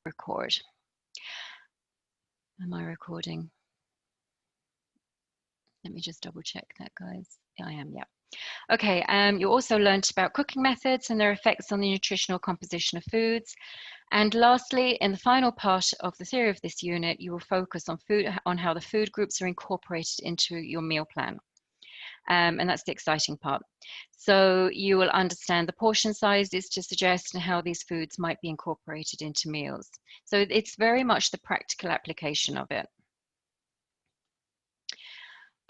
record. Am I recording? Let me just double check that, guys. Yeah, I am, yeah. Okay, you also learned about cooking methods and their effects on the nutritional composition of foods. And lastly, in the final part of the theory of this unit, you will focus on how the food groups are incorporated into your meal plan. And that's the exciting part. So you will understand the portion sizes to suggest and how these foods might be incorporated into meals. So it's very much the practical application of it.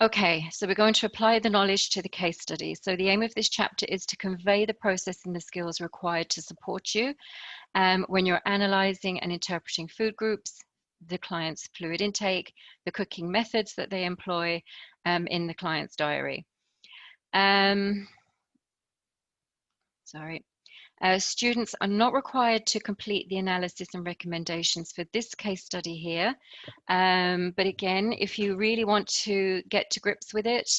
Okay, so we're going to apply the knowledge to the case study. So the aim of this chapter is to convey the process and the skills required to support you when you're analyzing and interpreting food groups, the client's fluid intake, the cooking methods that they employ in the client's diary. Students are not required to complete the analysis and recommendations for this case study here. But again, if you really want to get to grips with it,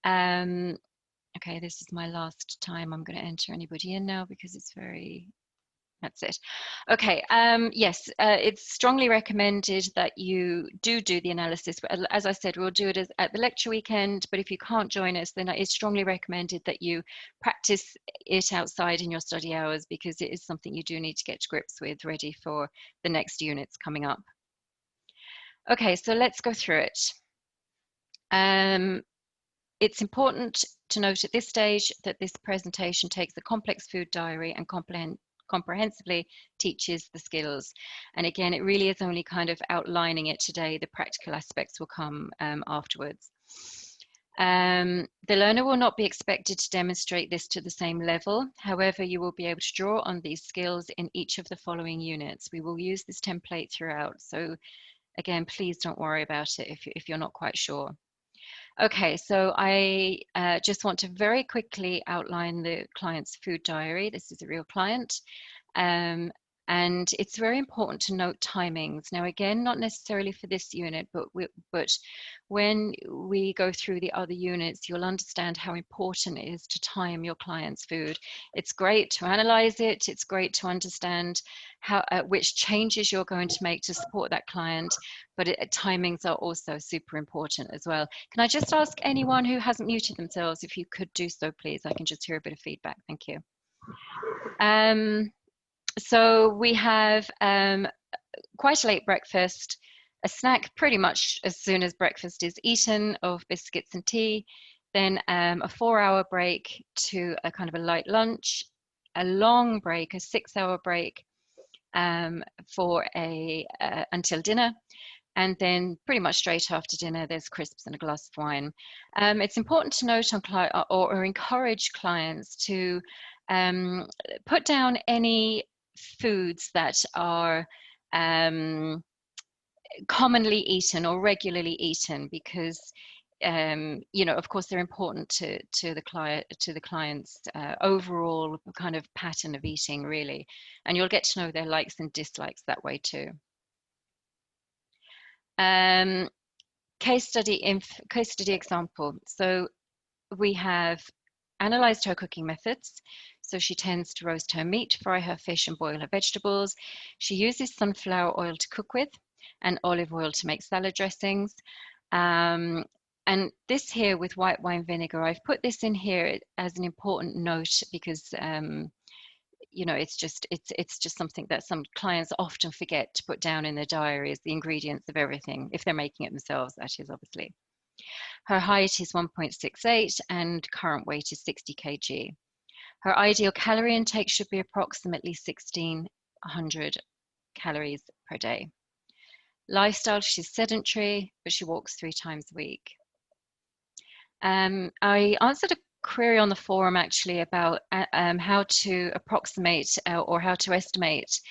okay, this is my last time I'm going to enter anybody in now because it's very, that's it. Okay, yes, it's strongly recommended that you do the analysis. As I said, we'll do it at the lecture weekend, but if you can't join us, then it's strongly recommended that you practice it outside in your study hours because it is something you do need to get to grips with, ready for the next units coming up. Okay, so let's go through it. It's important to note at this stage that this presentation takes a complex food diary and comprehensively teaches the skills. And again, it really is only kind of outlining it today. The practical aspects will come afterwards. The learner will not be expected to demonstrate this to the same level. However, you will be able to draw on these skills in each of the following units. We will use this template throughout. So again, please don't worry about it if you're not quite sure. Okay, so I just want to very quickly outline the client's food diary. This is a real client. And it's very important to note timings. Now, again, not necessarily for this unit, but when we go through the other units, you'll understand how important it is to time your client's food. It's great to analyze it. It's great to understand which changes you're going to make to support that client, but timings are also super important as well. Can I just ask anyone who hasn't muted themselves if you could do so, please? I can just hear a bit of feedback. Thank you. So we have quite a late breakfast, a snack pretty much as soon as breakfast is eaten of biscuits and tea, then a 4-hour break to a kind of a light lunch, a long break, a 6-hour break for until dinner. And then pretty much straight after dinner, there's crisps and a glass of wine. It's important to note or encourage clients to put down any foods that are commonly eaten or regularly eaten because you know, of course, they're important to the client's overall kind of pattern of eating, really, and you'll get to know their likes and dislikes that way too. Case study example. So we have analyzed her cooking methods. So she tends to roast her meat, fry her fish, and boil her vegetables. She uses sunflower oil to cook with and olive oil to make salad dressings. And this here with white wine vinegar, I've put this in here as an important note because you know, it's just something that some clients often forget to put down in their diaries, the ingredients of everything, if they're making it themselves, that is, obviously. Her height is 1.68 and current weight is 60 kg. Her ideal calorie intake should be approximately 1,600 calories per day. Lifestyle, she's sedentary, but she walks 3 times a week. I answered a query on the forum actually about how to approximate or how to estimate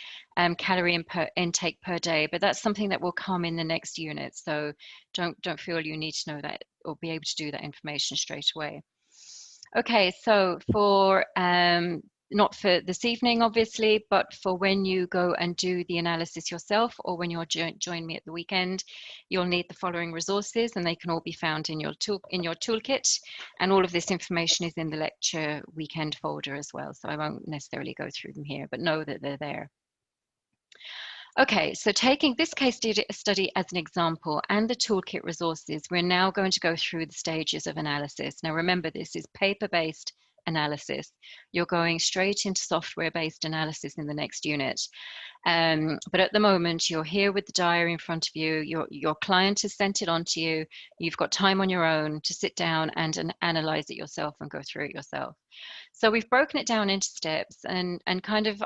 calorie intake per day, but that's something that will come in the next unit. So don't feel you need to know that or be able to do that information straight away. Okay, so for not for this evening, obviously, but for when you go and do the analysis yourself or when you're join me at the weekend, you'll need the following resources, and they can all be found in your toolkit. And all of this information is in the lecture weekend folder as well. So I won't necessarily go through them here, but know that they're there. Okay, so taking this case study as an example and the toolkit resources, we're now going to go through the stages of analysis. Now remember, this is paper-based analysis. You're going straight into software-based analysis in the next unit. But at the moment, you're here with the diary in front of you. Your client has sent it on to you. You've got time on your own to sit down and analyze it yourself and go through it yourself. So we've broken it down into steps, and kind of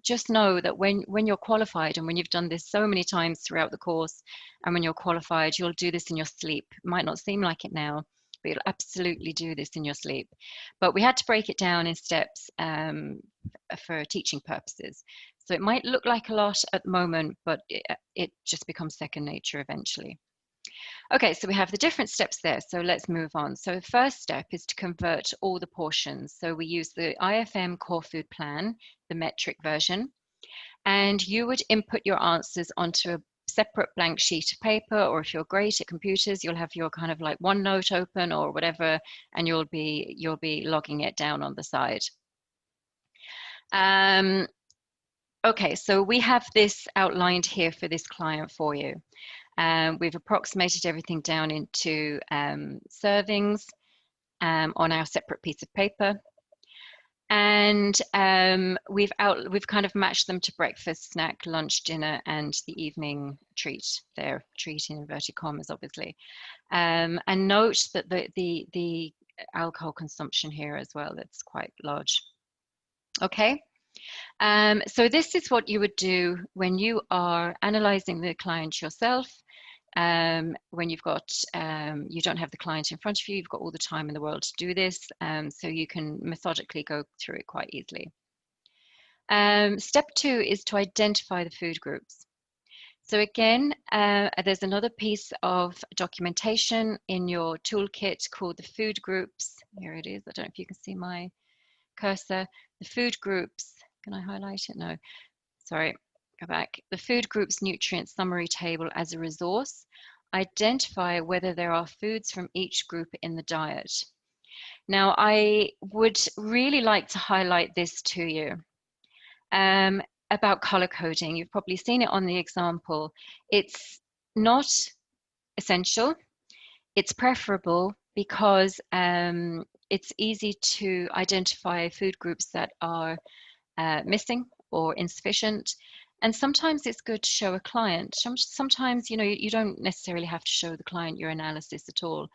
just know that when you're qualified and when you've done this so many times throughout the course, and when you're qualified, you'll do this in your sleep. It might not seem like it now, but you'll absolutely do this in your sleep. But we had to break it down in steps for teaching purposes. So it might look like a lot at the moment, but it just becomes second nature eventually. Okay, so we have the different steps there. So let's move on. So the first step is to convert all the portions. So we use the IFM core food plan, the metric version, and you would input your answers onto a separate blank sheet of paper, or if you're great at computers, you'll have your kind of like OneNote open or whatever, and you'll be logging it down on the side. Okay, so we have this outlined here for this client for you. We've approximated everything down into servings on our separate piece of paper. And we've kind of matched them to breakfast, snack, lunch, dinner, and the evening treat there, treat in inverted commas, obviously. And note that the alcohol consumption here as well, that's quite large. Okay. So this is what you would do when you are analyzing the client yourself. When you've got, you don't have the client in front of you, you've got all the time in the world to do this, so you can methodically go through it quite easily. Step 2 is to identify the food groups. So again, there's another piece of documentation in your toolkit called the food groups. Here it is. I don't know if you can see my cursor. The food groups. Can I highlight it? No. Sorry. Go back. The food groups nutrient summary table as a resource. Identify whether there are foods from each group in the diet. Now, I would really like to highlight this to you about color coding. You've probably seen it on the example. It's not essential. It's preferable because it's easy to identify food groups that are missing or insufficient. And sometimes it's good to show a client. Sometimes, you know, you don't necessarily have to show the client your analysis at all.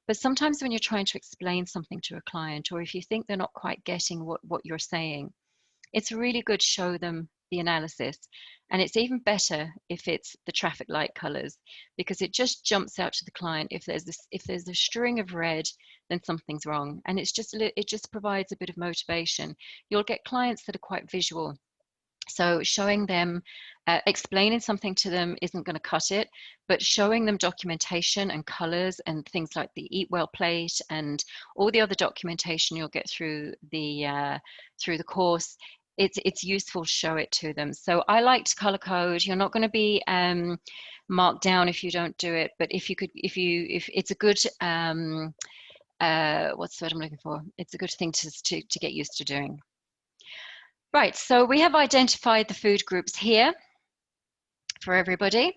But sometimes when you're trying to explain something to a client, or if you think they're not quite getting what you're saying, it's really good to show them the analysis. And it's even better if it's the traffic light colors, because it just jumps out to the client. If there's a string of red, then something's wrong. And it just provides a bit of motivation. You'll get clients that are quite visual. So showing them, explaining something to them isn't going to cut it, but showing them documentation and colors and things like the Eat Well plate and all the other documentation you'll get through the course, it's useful to show it to them. So I like to color code. You're not going to be marked down if you don't do it, but if it's a good what's the word I'm looking for? It's a good thing to get used to doing. Right, so we have identified the food groups here for everybody.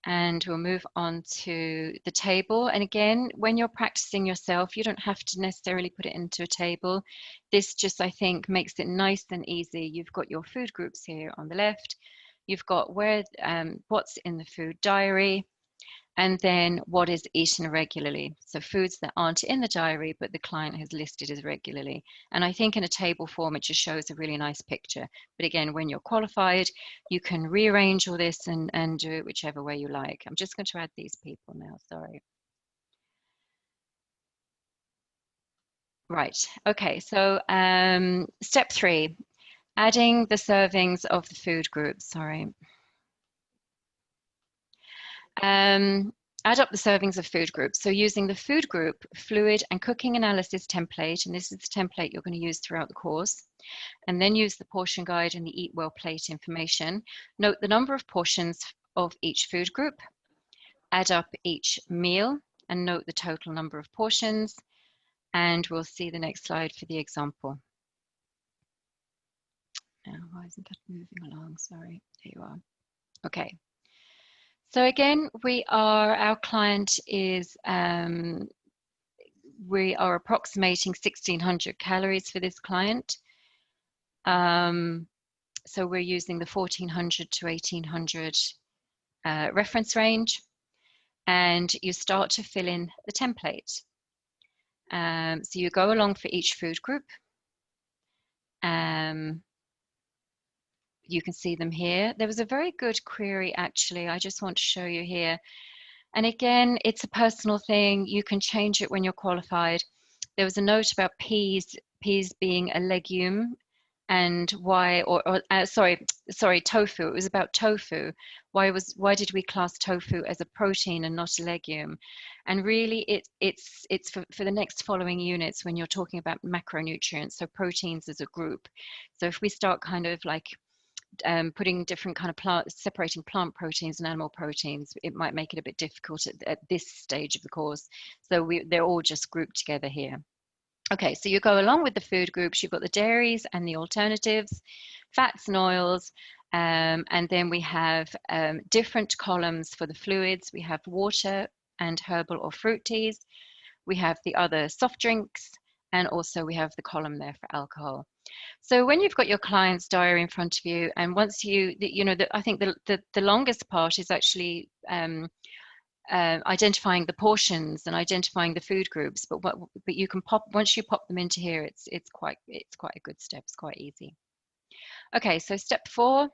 And we'll move on to the table. And again, when you're practicing yourself, you don't have to necessarily put it into a table. This just, I think, makes it nice and easy. You've got your food groups here on the left. You've got what's in the food diary, and then what is eaten regularly. So foods that aren't in the diary, but the client has listed as regularly. And I think in a table form, it just shows a really nice picture. But again, when you're qualified, you can rearrange all this and do it whichever way you like. I'm just going to add these people now, sorry. Right, okay, so step 3, adding the servings of the food groups, sorry. Add up the servings of food groups. So using the food group, fluid and cooking analysis template, and this is the template you're going to use throughout the course, and then use the portion guide and the Eat Well plate information. Note the number of portions of each food group, add up each meal, and note the total number of portions, and we'll see the next slide for the example. Why isn't that moving along? Sorry, there you are. Okay. So again, our client is, we are approximating 1600 calories for this client. So we're using the 1400 to 1800 reference range, and you start to fill in the template. So you go along for each food group. You can see them here. There was a very good query, actually. I just want to show you here. And again, it's a personal thing. You can change it when you're qualified. There was a note about peas being a legume, and why, sorry, tofu. It was about tofu. Why did we class tofu as a protein and not a legume? And really, it's for the next following units when you're talking about macronutrients, so proteins as a group. So if we start kind of like putting different kind of separating plant proteins and animal proteins, it might make it a bit difficult at this stage of the course. So they're all just grouped together here. Okay, so you go along with the food groups. You've got the dairies and the alternatives, fats and oils, and then we have different columns for the fluids. We have water and herbal or fruit teas. We have the other soft drinks, and also we have the column there for alcohol. So when you've got your client's diary in front of you, and once I think the longest part is actually identifying the portions and identifying the food groups. But you can once you pop them into here, it's quite a good step. It's quite easy. Okay, so step 4.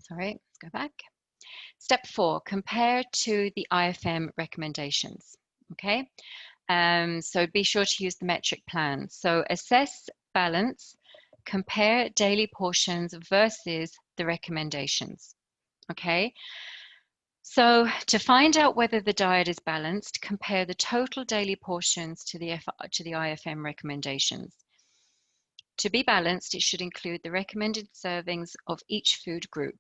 Sorry, let's go back. Step 4: compare to the IFM recommendations. Okay. So be sure to use the metric plan. So assess, balance, compare daily portions versus the recommendations. Okay. So to find out whether the diet is balanced, compare the total daily portions to the IFM recommendations. To be balanced, it should include the recommended servings of each food group.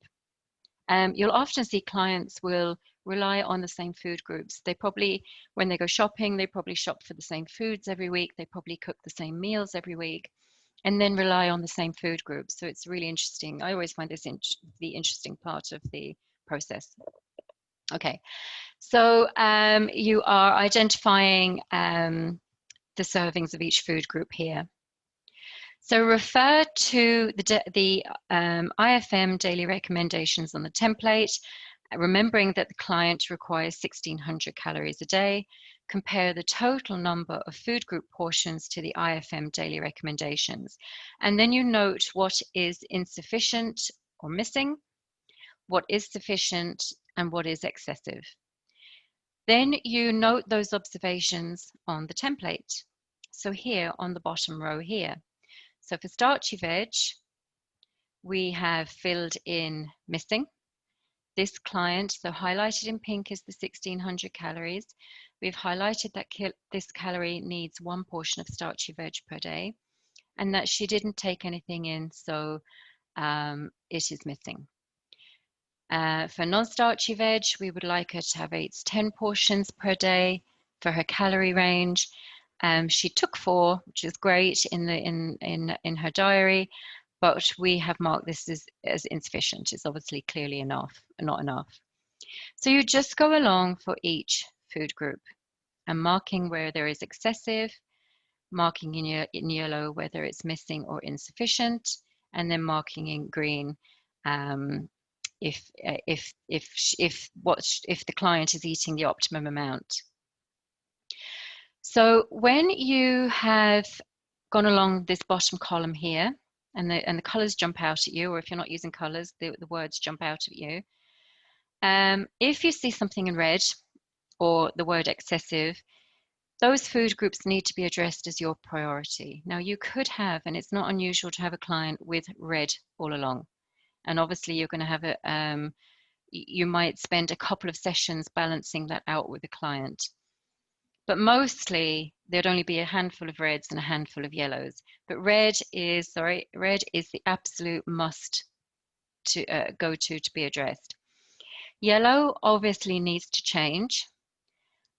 You'll often see clients will rely on the same food groups. They probably, when they go shopping, they probably shop for the same foods every week. They probably cook the same meals every week, and then rely on the same food groups. So it's really interesting. I always find this the interesting part of the process. Okay, so you are identifying the servings of each food group here. So refer to the IFM daily recommendations on the template, remembering that the client requires 1600 calories a day. Compare the total number of food group portions to the IFM daily recommendations. And then you note what is insufficient or missing, what is sufficient, and what is excessive. Then you note those observations on the template. So here on the bottom row here. So for starchy veg, we have filled in missing. This client, so highlighted in pink, is the 1600 calories. We've highlighted that this calorie needs 1 portion of starchy veg per day, and that she didn't take anything in, so it is missing. For non-starchy veg, we would like her to have 8 to 10 portions per day for her calorie range. She took 4, which is great in her diary, but we have marked this as insufficient. It's obviously clearly not enough. So you just go along for each food group and marking where there is excessive, marking in yellow whether it's missing or insufficient, and then marking in green if the client is eating the optimum amount. So when you have gone along this bottom column here, and the colors jump out at you, or if you're not using colors, the words jump out at you. If you see something in red or the word excessive, those food groups need to be addressed as your priority. Now you could have, and it's not unusual to have a client with red all along. And obviously you're going to have you might spend a couple of sessions balancing that out with the client. But mostly there'd only be a handful of reds and a handful of yellows. But red is the absolute must to go to be addressed. Yellow obviously needs to change.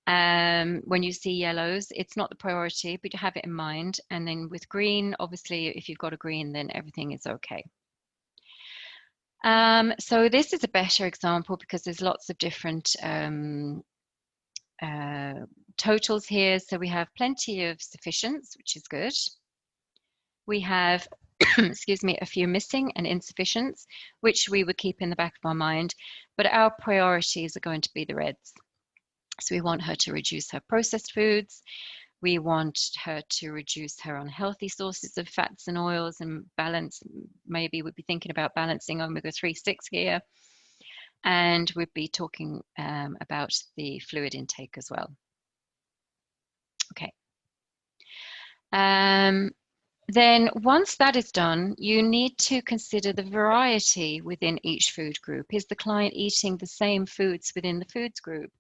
When you see yellows, it's not the priority, but you have it in mind. And then with green, obviously, if you've got a green, then everything is okay. So this is a better example because there's lots of different totals here. So we have plenty of sufficients, which is good. We have, excuse me, a few missing and insufficients, which we would keep in the back of our mind, but our priorities are going to be the reds. So we want her to reduce her processed foods. We want her to reduce her unhealthy sources of fats and oils and balance. Maybe we'd be thinking about balancing omega-3, 6 here. And we'd be talking about the fluid intake as well. Okay. Then once that is done, you need to consider the variety within each food group. Is the client eating the same foods within the foods group?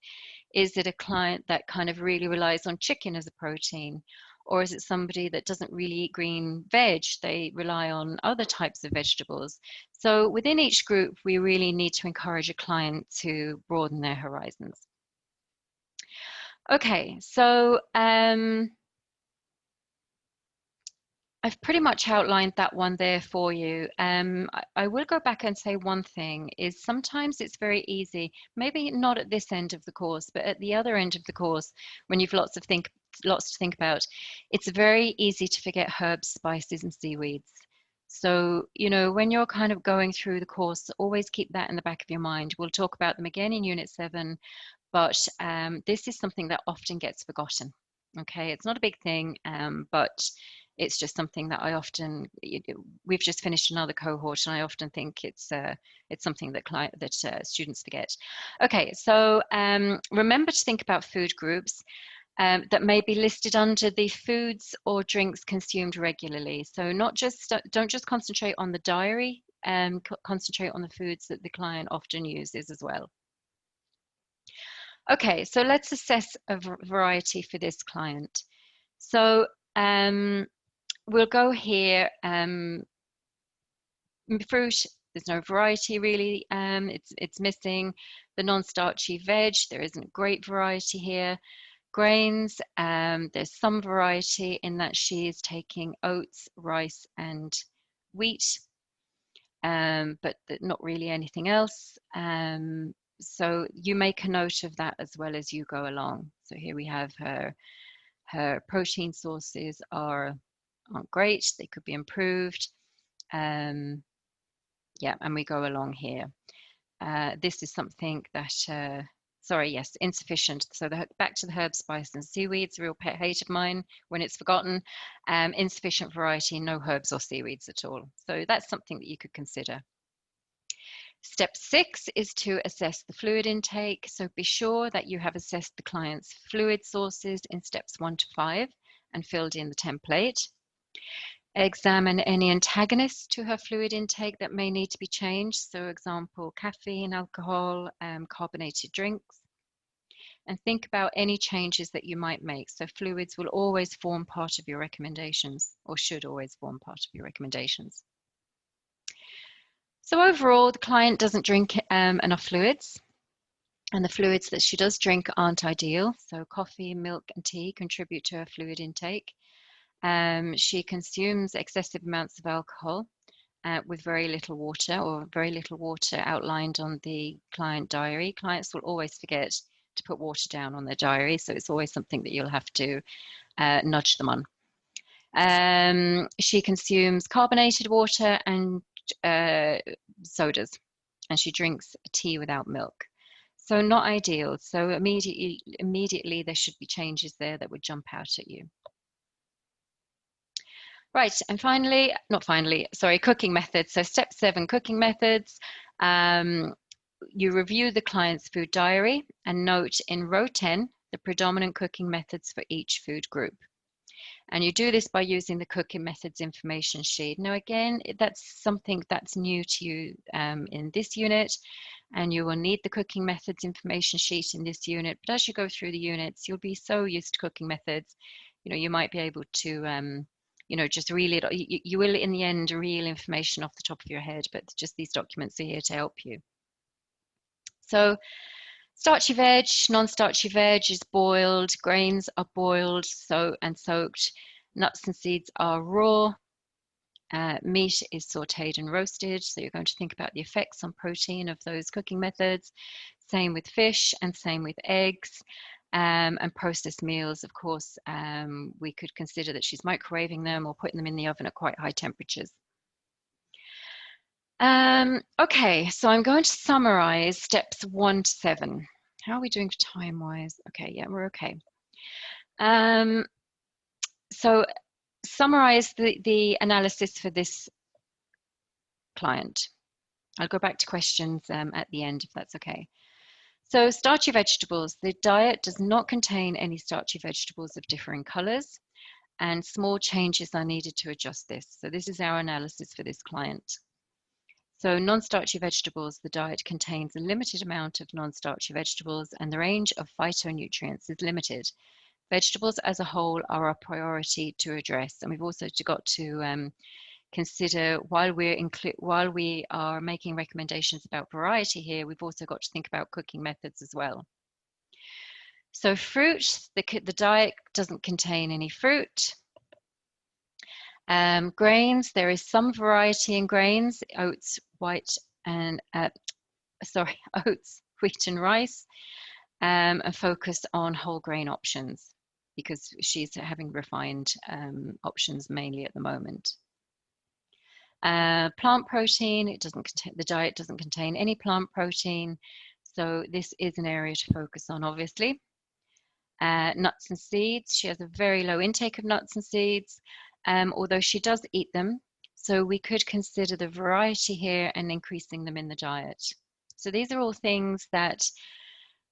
Is it a client that kind of really relies on chicken as a protein? Or is it somebody that doesn't really eat green veg? They rely on other types of vegetables. So within each group, we really need to encourage a client to broaden their horizons. Okay, so I've pretty much outlined that one there for you. I will go back and say one thing is sometimes it's very easy, maybe not at this end of the course, but at the other end of the course, when you've lots to think about, it's very easy to forget herbs, spices, and seaweeds. So, you know, when you're kind of going through the course, always keep that in the back of your mind. We'll talk about them again in Unit 7, but this is something that often gets forgotten. Okay, it's not a big thing, but it's just something that I often, we've just finished another cohort and I often think it's something that students forget. Okay, so remember to think about food groups that may be listed under the foods or drinks consumed regularly. So don't just concentrate on the diary, concentrate on the foods that the client often uses as well. Okay, so let's assess a variety for this client. So we'll go here. Fruit, there's no variety really. It's missing. The non-starchy veg, there isn't great variety here. Grains, there's some variety in that she is taking oats, rice, and wheat, but not really anything else. So you make a note of that as well as you go along. So here we have her protein sources aren't great, they could be improved. Yeah, and we go along here. This is something that, sorry, yes, insufficient. So back to the herbs, spices, and seaweeds, a real pet hate of mine when it's forgotten. Insufficient variety, no herbs or seaweeds at all. So that's something that you could consider. Step 6 is to assess the fluid intake. So be sure that you have assessed the client's fluid sources in steps 1 to 5 and filled in the template. Examine any antagonists to her fluid intake that may need to be changed. So example, caffeine, alcohol, carbonated drinks. And think about any changes that you might make. So fluids will always form part of your recommendations, or should always form part of your recommendations. So overall, the client doesn't drink enough fluids, and the fluids that she does drink aren't ideal. So coffee, milk, and tea contribute to her fluid intake. She consumes excessive amounts of alcohol with very little water, or very little water outlined on the client diary. Clients will always forget to put water down on their diary, so it's always something that you'll have to nudge them on. She consumes carbonated water and sodas, and she drinks tea without milk. So not ideal. So immediately there should be changes there that would jump out at you. Right, and cooking methods. So step 7, cooking methods. You review the client's food diary and note in row 10 the predominant cooking methods for each food group. And you do this by using the cooking methods information sheet. Now again, that's something that's new to you in this unit, and you will need the cooking methods information sheet in this unit. But as you go through the units, you'll be so used to cooking methods, you know, you might be able to you know, just reel it, you will in the end reel information off the top of your head, but just these documents are here to help you. So Starchy veg, non-starchy veg is boiled, grains are boiled and soaked, nuts and seeds are raw, meat is sauteed and roasted, so you're going to think about the effects on protein of those cooking methods. Same with fish and same with eggs. And processed meals, of course, we could consider that she's microwaving them or putting them in the oven at quite high temperatures. Okay, so I'm going to summarize steps 1 to 7. How are we doing time-wise? Okay, yeah, we're okay. So summarize the analysis for this client. I'll go back to questions at the end, if that's okay. So starchy vegetables, the diet does not contain any starchy vegetables of differing colors, and small changes are needed to adjust this. So this is our analysis for this client. So non-starchy vegetables, the diet contains a limited amount of non-starchy vegetables and the range of phytonutrients is limited. Vegetables as a whole are a priority to address. And we've also got to consider, while we are making recommendations about variety here, we've also got to think about cooking methods as well. So fruit, the diet doesn't contain any fruit. Grains, there is some variety in grains, oats, oats, wheat and rice, and focus on whole grain options because she's having refined options mainly at the moment. Plant protein, the diet doesn't contain any plant protein, so this is an area to focus on, obviously. Nuts and seeds, she has a very low intake of nuts and seeds, although she does eat them, so we could consider the variety here and increasing them in the diet. So these are all things that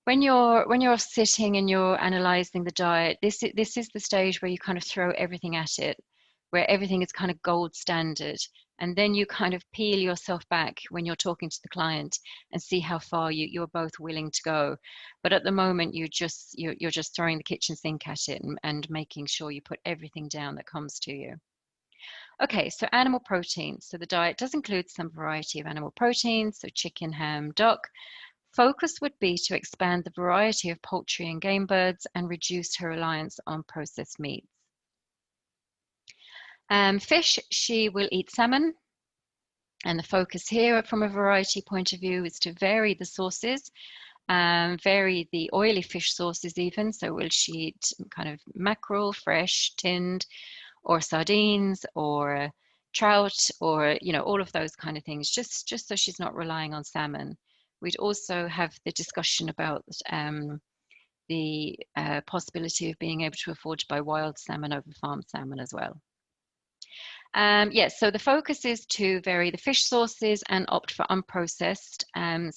when you're sitting and you're analyzing the diet, this is the stage where you kind of throw everything at it, where everything is kind of gold standard, and then you kind of peel yourself back when you're talking to the client and see how far you're both willing to go. But at the moment, you're just throwing the kitchen sink at it and making sure you put everything down that comes to you. Okay, so animal protein. So the diet does include some variety of animal proteins, so chicken, ham, duck. Focus would be to expand the variety of poultry and game birds and reduce her reliance on processed meats. Fish, she will eat salmon. And the focus here from a variety point of view is to vary the sources, vary the oily fish sources even. So will she eat kind of mackerel, fresh, tinned, or sardines, or trout, or, you know, all of those kind of things, just so she's not relying on salmon. We'd also have the discussion about the possibility of being able to afford to buy wild salmon over farm salmon as well. Yes, so the focus is to vary the fish sources and opt for unprocessed and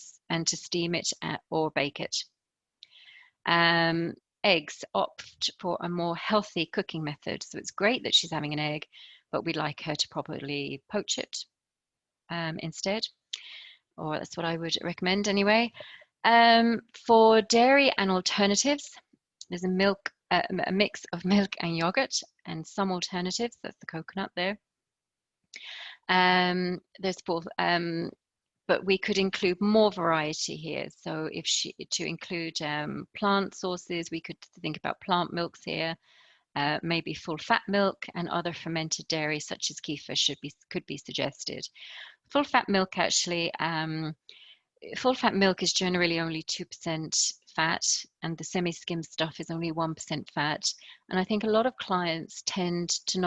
to steam it or bake it. Eggs, opt for a more healthy cooking method. So it's great that she's having an egg, but we'd like her to probably poach it instead, or that's what I would recommend anyway. For dairy and alternatives, there's a mix of milk and yogurt and some alternatives. That's the coconut there. But we could include more variety here. So to include plant sources, we could think about plant milks here, maybe full fat milk and other fermented dairy such as kefir could be suggested. Full fat milk actually, full fat milk is generally only 2% fat, and the semi-skim stuff is only 1% fat. And I think a lot of clients tend to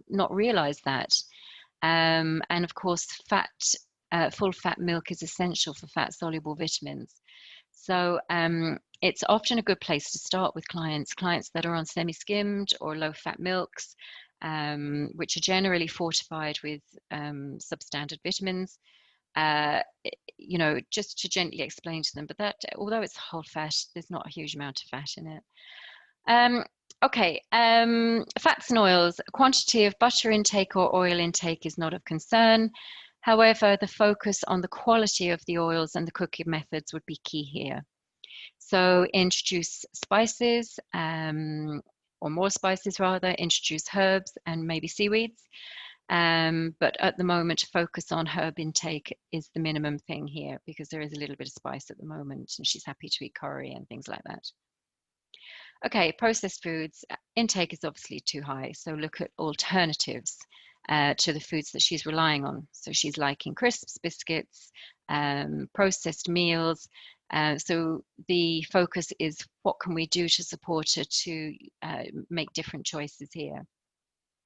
not realize that. And of course, full fat milk is essential for fat-soluble vitamins. So it's often a good place to start with clients that are on semi-skimmed or low-fat milks, which are generally fortified with substandard vitamins. You know, just to gently explain to them, but that, although it's whole fat, there's not a huge amount of fat in it. Okay, fats and oils. Quantity of butter intake or oil intake is not of concern. However, the focus on the quality of the oils and the cooking methods would be key here. So introduce spices, or more spices rather, introduce herbs and maybe seaweeds. But at the moment, focus on herb intake is the minimum thing here, because there is a little bit of spice at the moment and she's happy to eat curry and things like that. Okay, processed foods intake is obviously too high, so look at alternatives to the foods that she's relying on. So she's liking crisps, biscuits, processed meals. So the focus is what can we do to support her to make different choices here.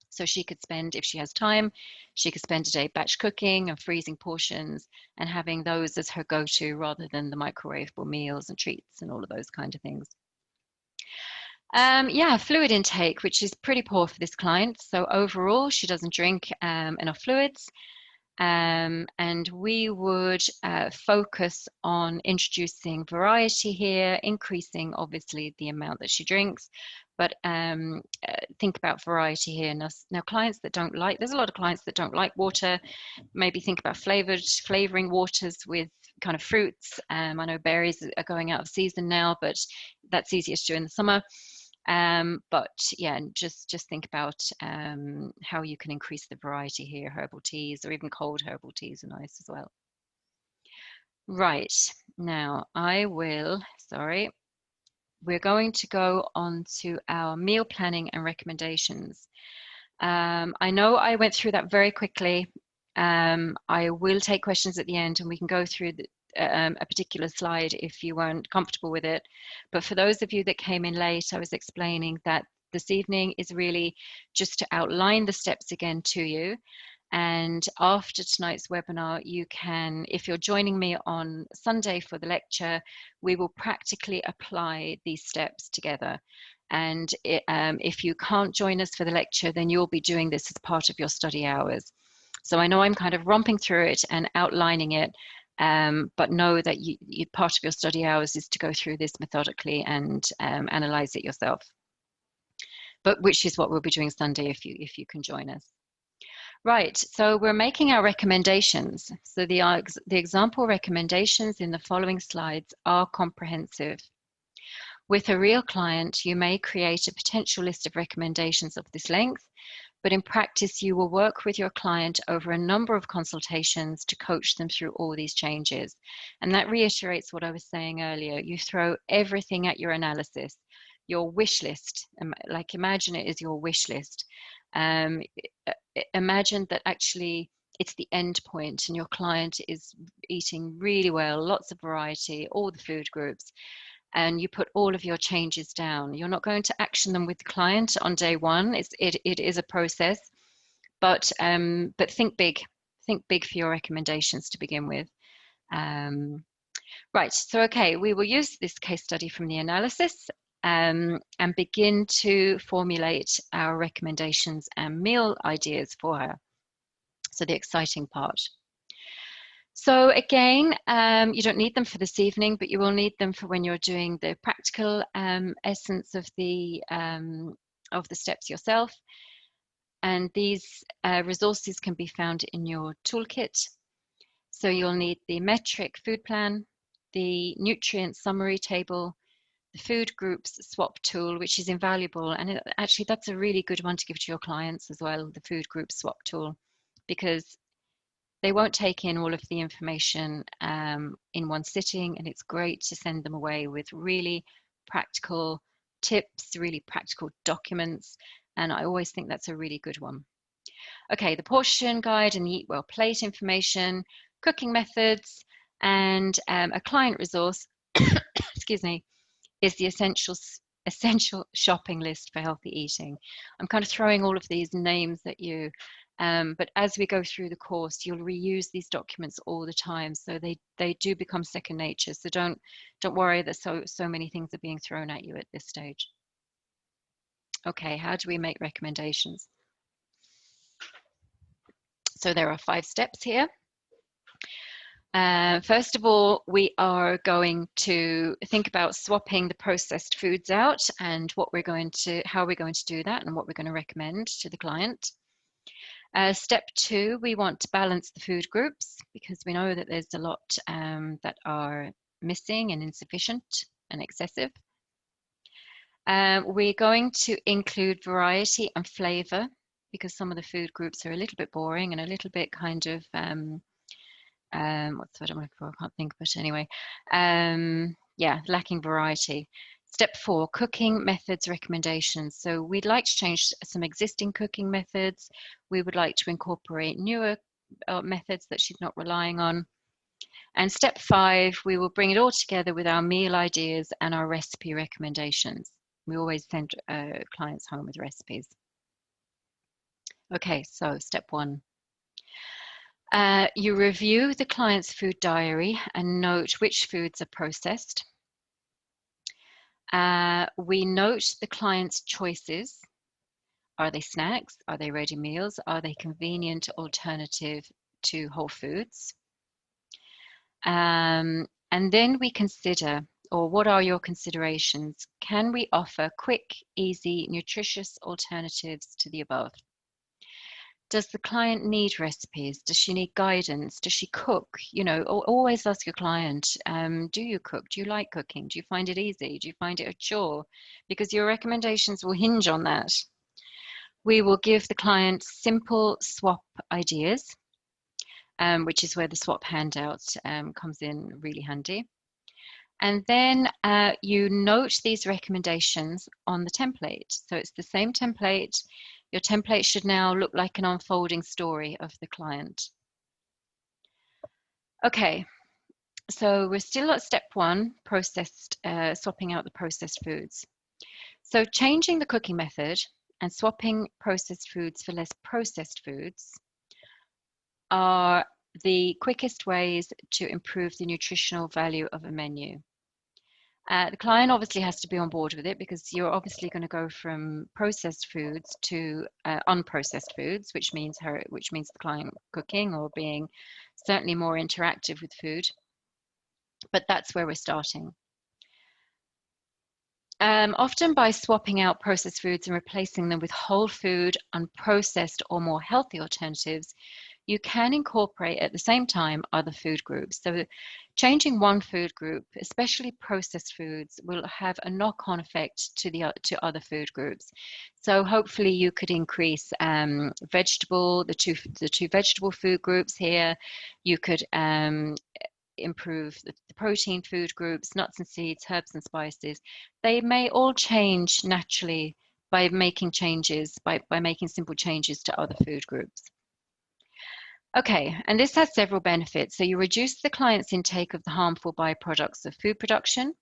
So she could spend, if she has time, she could spend a day batch cooking and freezing portions and having those as her go-to rather than the microwavable meals and treats and all of those kind of things. Yeah, fluid intake, which is pretty poor for this client. So overall, she doesn't drink enough fluids. And we would focus on introducing variety here, increasing obviously the amount that she drinks, but think about variety here. Now, clients that don't like, there's a lot of clients that don't like water. Maybe think about flavoring waters with kind of fruits. I know berries are going out of season now, but that's easier to do in the summer. But yeah, just think about how you can increase the variety here. Herbal teas or even cold herbal teas are nice as well. Right, now we're going to go on to our meal planning and recommendations. I know I went through that very quickly. I will take questions at the end and we can go through a particular slide if you weren't comfortable with it. But for those of you that came in late, I was explaining that this evening is really just to outline the steps again to you. And after tonight's webinar, you can, if you're joining me on Sunday for the lecture, we will practically apply these steps together. And if you can't join us for the lecture, then you'll be doing this as part of your study hours. So I know I'm kind of romping through it and outlining it, but know that part of your study hours is to go through this methodically and analyze it yourself. But which is what we'll be doing Sunday if you can join us. Right, so we're making our recommendations. So the example recommendations in the following slides are comprehensive. With a real client, you may create a potential list of recommendations of this length, but in practice, you will work with your client over a number of consultations to coach them through all these changes. And that reiterates what I was saying earlier. You throw everything at your analysis, your wish list, like imagine it is your wish list. Imagine that actually it's the end point and your client is eating really well, lots of variety, all the food groups, and you put all of your changes down. You're not going to action them with the client on day one. It is a process, but think big for your recommendations to begin with. Right, so okay, we will use this case study from the analysis and begin to formulate our recommendations and meal ideas for her. So the exciting part. So again, you don't need them for this evening, but you will need them for when you're doing the practical essence of the steps yourself. And these resources can be found in your toolkit. So you'll need the metric food plan, the nutrient summary table, the food groups swap tool, which is invaluable. And actually, that's a really good one to give to your clients as well, the food group swap tool, because they won't take in all of the information in one sitting, and it's great to send them away with really practical tips, really practical documents, and I always think that's a really good one. Okay, the portion guide and the Eat Well plate information, cooking methods, and a client resource, excuse me, is the essential shopping list for healthy eating. I'm kind of throwing all of these names at you, but as we go through the course, you'll reuse these documents all the time, so they do become second nature. So don't worry that so many things are being thrown at you at this stage. Okay, how do we make recommendations? So there are 5 steps here. First of all, we are going to think about swapping the processed foods out and how we're going to do that and what we're going to recommend to the client. Step 2, we want to balance the food groups because we know that there's a lot that are missing and insufficient and excessive. We're going to include variety and flavor because some of the food groups are a little bit boring and a little bit kind of what's the word I'm looking for? I can't think, but anyway, yeah, lacking variety. Step 4, cooking methods recommendations. So we'd like to change some existing cooking methods. We would like to incorporate newer methods that she's not relying on. And step 5, we will bring it all together with our meal ideas and our recipe recommendations. We always send clients home with recipes. Okay, so step 1. You review the client's food diary and note which foods are processed. We note the client's choices. Are they snacks? Are they ready meals? Are they convenient alternative to whole foods? And then we consider, or what are your considerations? Can we offer quick, easy, nutritious alternatives to the above? Does the client need recipes? Does she need guidance? Does she cook? You know, always ask your client, do you cook? Do you like cooking? Do you find it easy? Do you find it a chore? Because your recommendations will hinge on that. We will give the client simple swap ideas, which is where the swap handout comes in really handy. And then you note these recommendations on the template. So it's the same template. Your template should now look like an unfolding story of the client. Okay, so we're still at step 1, processed, swapping out the processed foods. So changing the cooking method and swapping processed foods for less processed foods are the quickest ways to improve the nutritional value of a menu. The client obviously has to be on board with it, because you're obviously going to go from processed foods to unprocessed foods, which means the client cooking or being certainly more interactive with food. But that's where we're starting. Often by swapping out processed foods and replacing them with whole food, unprocessed or more healthy alternatives, you can incorporate at the same time other food groups. So changing one food group, especially processed foods, will have a knock-on effect to other food groups. So hopefully you could increase the two vegetable food groups here. You could improve the protein food groups, nuts and seeds, herbs and spices. They may all change naturally by making changes, by making simple changes to other food groups. Okay, and this has several benefits. So you reduce the client's intake of the harmful byproducts of food production.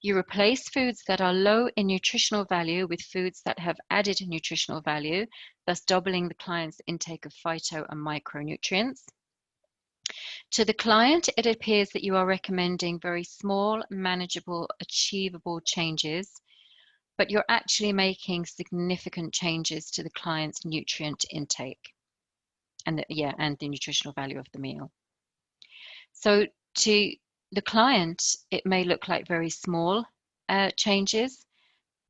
You replace foods that are low in nutritional value with foods that have added nutritional value, thus doubling the client's intake of phyto and micronutrients. To the client, it appears that you are recommending very small, manageable, achievable changes, but you're actually making significant changes to the client's nutrient intake and the nutritional value of the meal. So to the client, it may look like very small changes,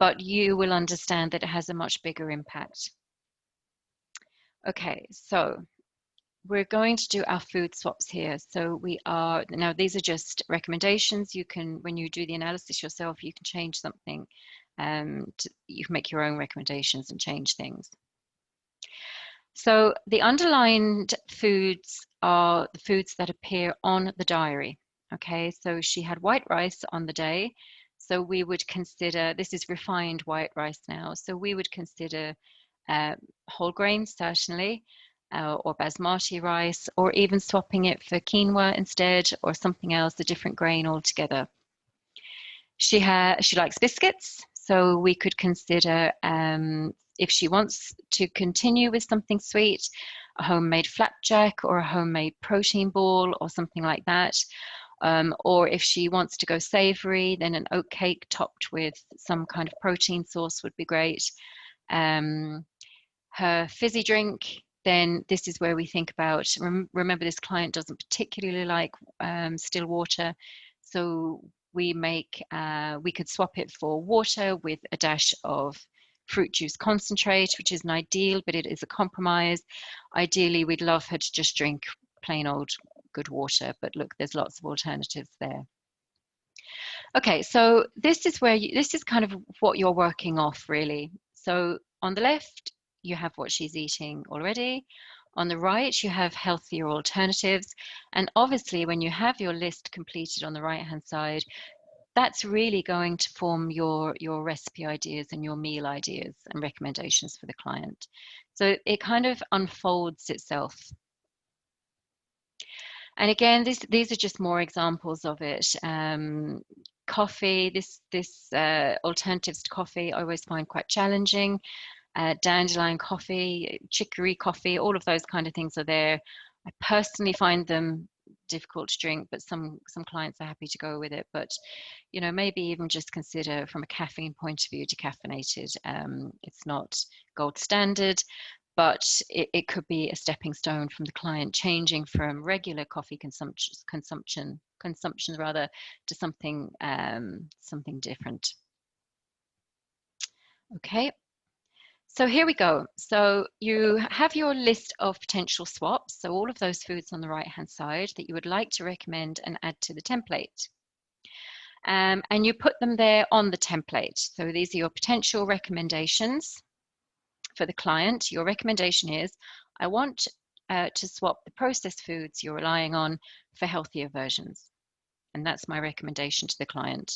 but you will understand that it has a much bigger impact. Okay, so we're going to do our food swaps here. So now these are just recommendations. You can, when you do the analysis yourself, you can change something. You can make your own recommendations and change things. So the underlined foods are the foods that appear on the diary. Okay, so she had white rice on the day. So we would consider, this is refined white rice now. So we would consider whole grains, certainly, or basmati rice, or even swapping it for quinoa instead, or something else, a different grain altogether. She likes biscuits, so we could consider, if she wants to continue with something sweet, a homemade flapjack or a homemade protein ball or something like that. Or if she wants to go savory, then an oat cake topped with some kind of protein sauce would be great. Her fizzy drink, then this is where we think about, remember this client doesn't particularly like still water, so we could swap it for water with a dash of fruit juice concentrate, which is an ideal, but it is a compromise. Ideally, we'd love her to just drink plain old good water, but look, there's lots of alternatives there. Okay, so this is kind of what you're working off, really. So on the left, you have what she's eating already. On the right, you have healthier alternatives. And obviously, when you have your list completed on the right-hand side, that's really going to form your recipe ideas and your meal ideas and recommendations for the client. So it kind of unfolds itself. And again, these are just more examples of it. Coffee, this alternatives to coffee, I always find quite challenging. Dandelion coffee, chicory coffee, all of those kind of things are there. I personally find them difficult to drink, but some clients are happy to go with it. But you know, maybe even just consider from a caffeine point of view, decaffeinated. It's not gold standard, but it could be a stepping stone from the client changing from regular coffee consumption rather to something something different. Okay. So here we go. So you have your list of potential swaps. So all of those foods on the right-hand side that you would like to recommend and add to the template. And you put them there on the template. So these are your potential recommendations for the client. Your recommendation is, I want to swap the processed foods you're relying on for healthier versions. And that's my recommendation to the client.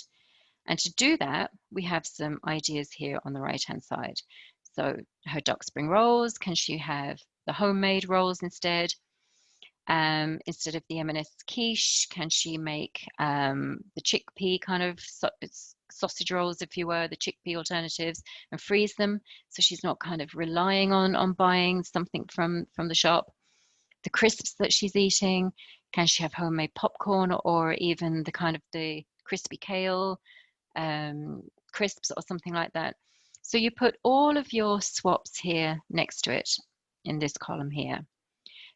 And to do that, we have some ideas here on the right-hand side. So her duck spring rolls, can she have the homemade rolls instead? Instead of the M&S quiche, can she make the chickpea kind of sausage rolls, if you were, the chickpea alternatives, and freeze them so she's not kind of relying on buying something from the shop? The crisps that she's eating, can she have homemade popcorn or even the kind of the crispy kale crisps or something like that? So you put all of your swaps here next to it in this column here.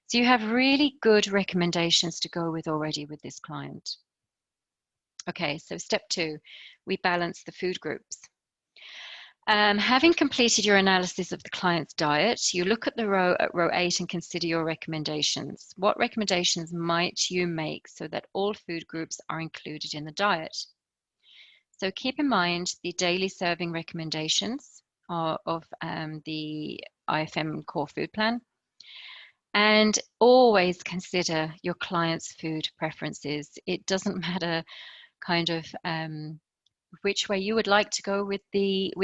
So you have really good recommendations to go with already with this client. Okay, so step 2, we balance the food groups. Having completed your analysis of the client's diet, you look at row 8 and consider your recommendations. What recommendations might you make so that all food groups are included in the diet? So keep in mind the daily serving recommendations of the IFM core food plan. And always consider your client's food preferences. It doesn't matter kind of which way you would like to go with the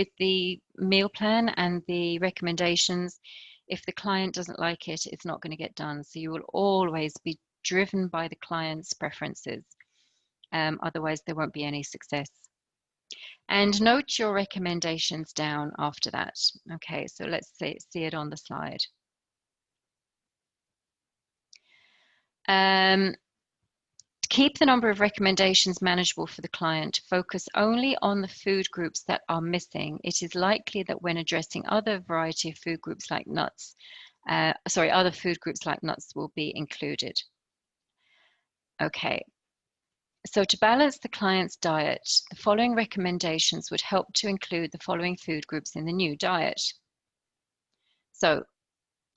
meal plan and the recommendations. If the client doesn't like it, it's not going to get done. So you will always be driven by the client's preferences. Otherwise, there won't be any success. And note your recommendations down after that. Okay, so let's see it on the slide. To keep the number of recommendations manageable for the client, focus only on the food groups that are missing. It is likely that when addressing other variety of food groups like nuts, other food groups like nuts will be included. Okay. So to balance the client's diet, the following recommendations would help to include the following food groups in the new diet. So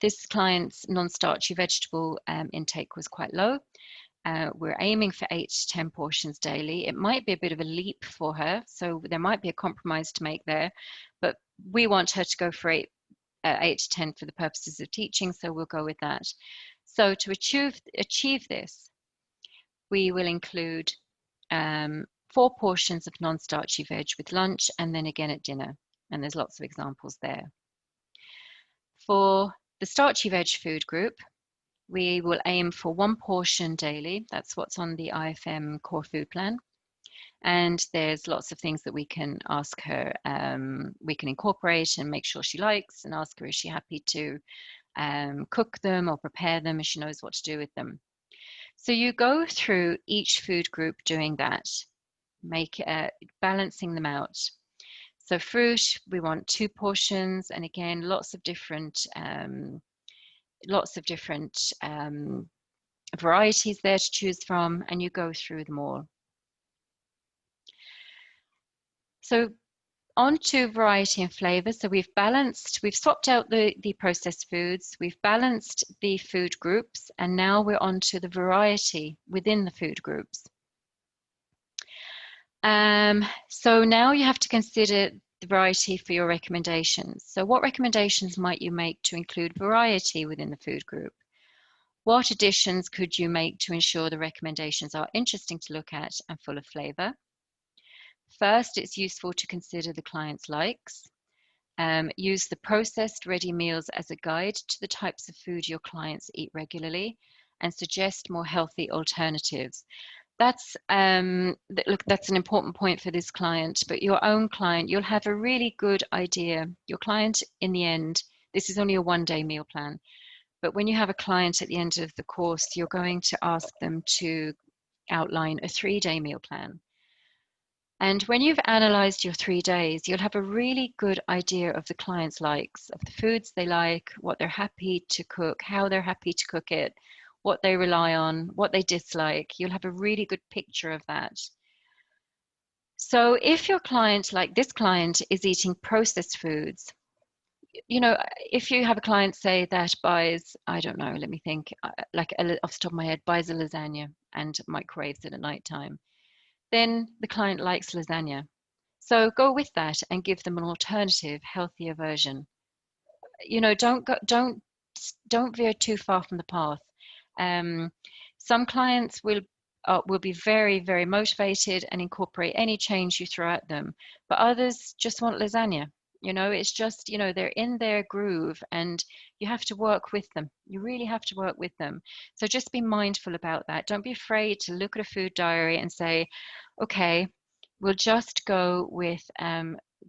this client's non-starchy vegetable intake was quite low. We're aiming for 8 to 10 portions daily. It might be a bit of a leap for her, so there might be a compromise to make there, but we want her to go for 8 to 10 for the purposes of teaching, so we'll go with that. So to achieve this, we will include 4 portions of non-starchy veg with lunch and then again at dinner, and there's lots of examples there. For the starchy veg food group, we will aim for 1 portion daily. That's what's on the IFM core food plan. And there's lots of things that we can ask her, we can incorporate and make sure she likes, and ask her, is she happy to cook them or prepare them, and she knows what to do with them. So you go through each food group doing that, balancing them out. So fruit, we want 2 portions, and again, lots of different varieties there to choose from, and you go through them all. So on to variety and flavor. So we've swapped out the processed foods, we've balanced the food groups, and now we're on to the variety within the food groups. So now you have to consider the variety for your recommendations. So what recommendations might you make to include variety within the food group? What additions could you make to ensure the recommendations are interesting to look at and full of flavour? First, it's useful to consider the client's likes. Use the processed ready meals as a guide to the types of food your clients eat regularly, and suggest more healthy alternatives. That's look, that's an important point for this client, but your own client, you'll have a really good idea. Your client, in the end, this is only a one-day meal plan, but when you have a client at the end of the course, you're going to ask them to outline a 3-day meal plan. And when you've analysed your 3 days, you'll have a really good idea of the client's likes, of the foods they like, what they're happy to cook, how they're happy to cook it, what they rely on, what they dislike. You'll have a really good picture of that. So if your client, like this client, is eating processed foods, you know, if you have a client, say, that buys, I don't know, let me think, like off the top of my head, buys a lasagna and microwaves it at night time, then the client likes lasagna. So go with that and give them an alternative, healthier version. You know, don't veer too far from the path. Some clients will be very, very motivated and incorporate any change you throw at them, but others just want lasagna. You know, it's just, you know, they're in their groove and you have to work with them. You really have to work with them. So just be mindful about that. Don't be afraid to look at a food diary and say, okay, we'll just go with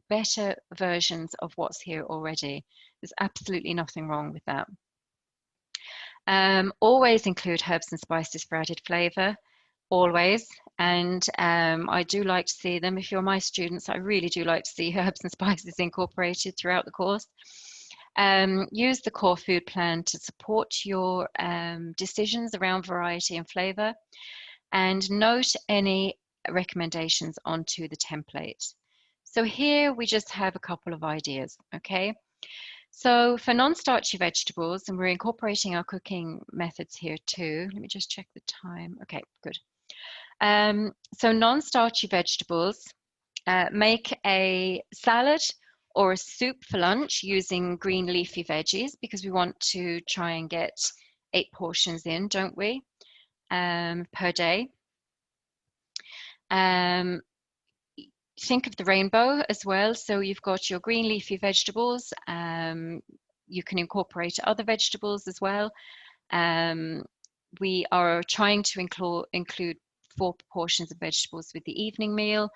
better versions of what's here already. There's absolutely nothing wrong with that. Always include herbs and spices for added flavour, always. And I do like to see them. If you're my students, I really do like to see herbs and spices incorporated throughout the course. Use the core food plan to support your decisions around variety and flavour, and note any recommendations onto the template. So here we just have a couple of ideas, okay? So for non-starchy vegetables, and we're incorporating our cooking methods here too. Let me just check the time. Okay, good. So non-starchy vegetables, make a salad or a soup for lunch using green leafy veggies, because we want to try and get 8 portions in, don't we, per day. Think of the rainbow as well. So you've got your green leafy vegetables. You can incorporate other vegetables as well. We are trying to include 4 portions of vegetables with the evening meal.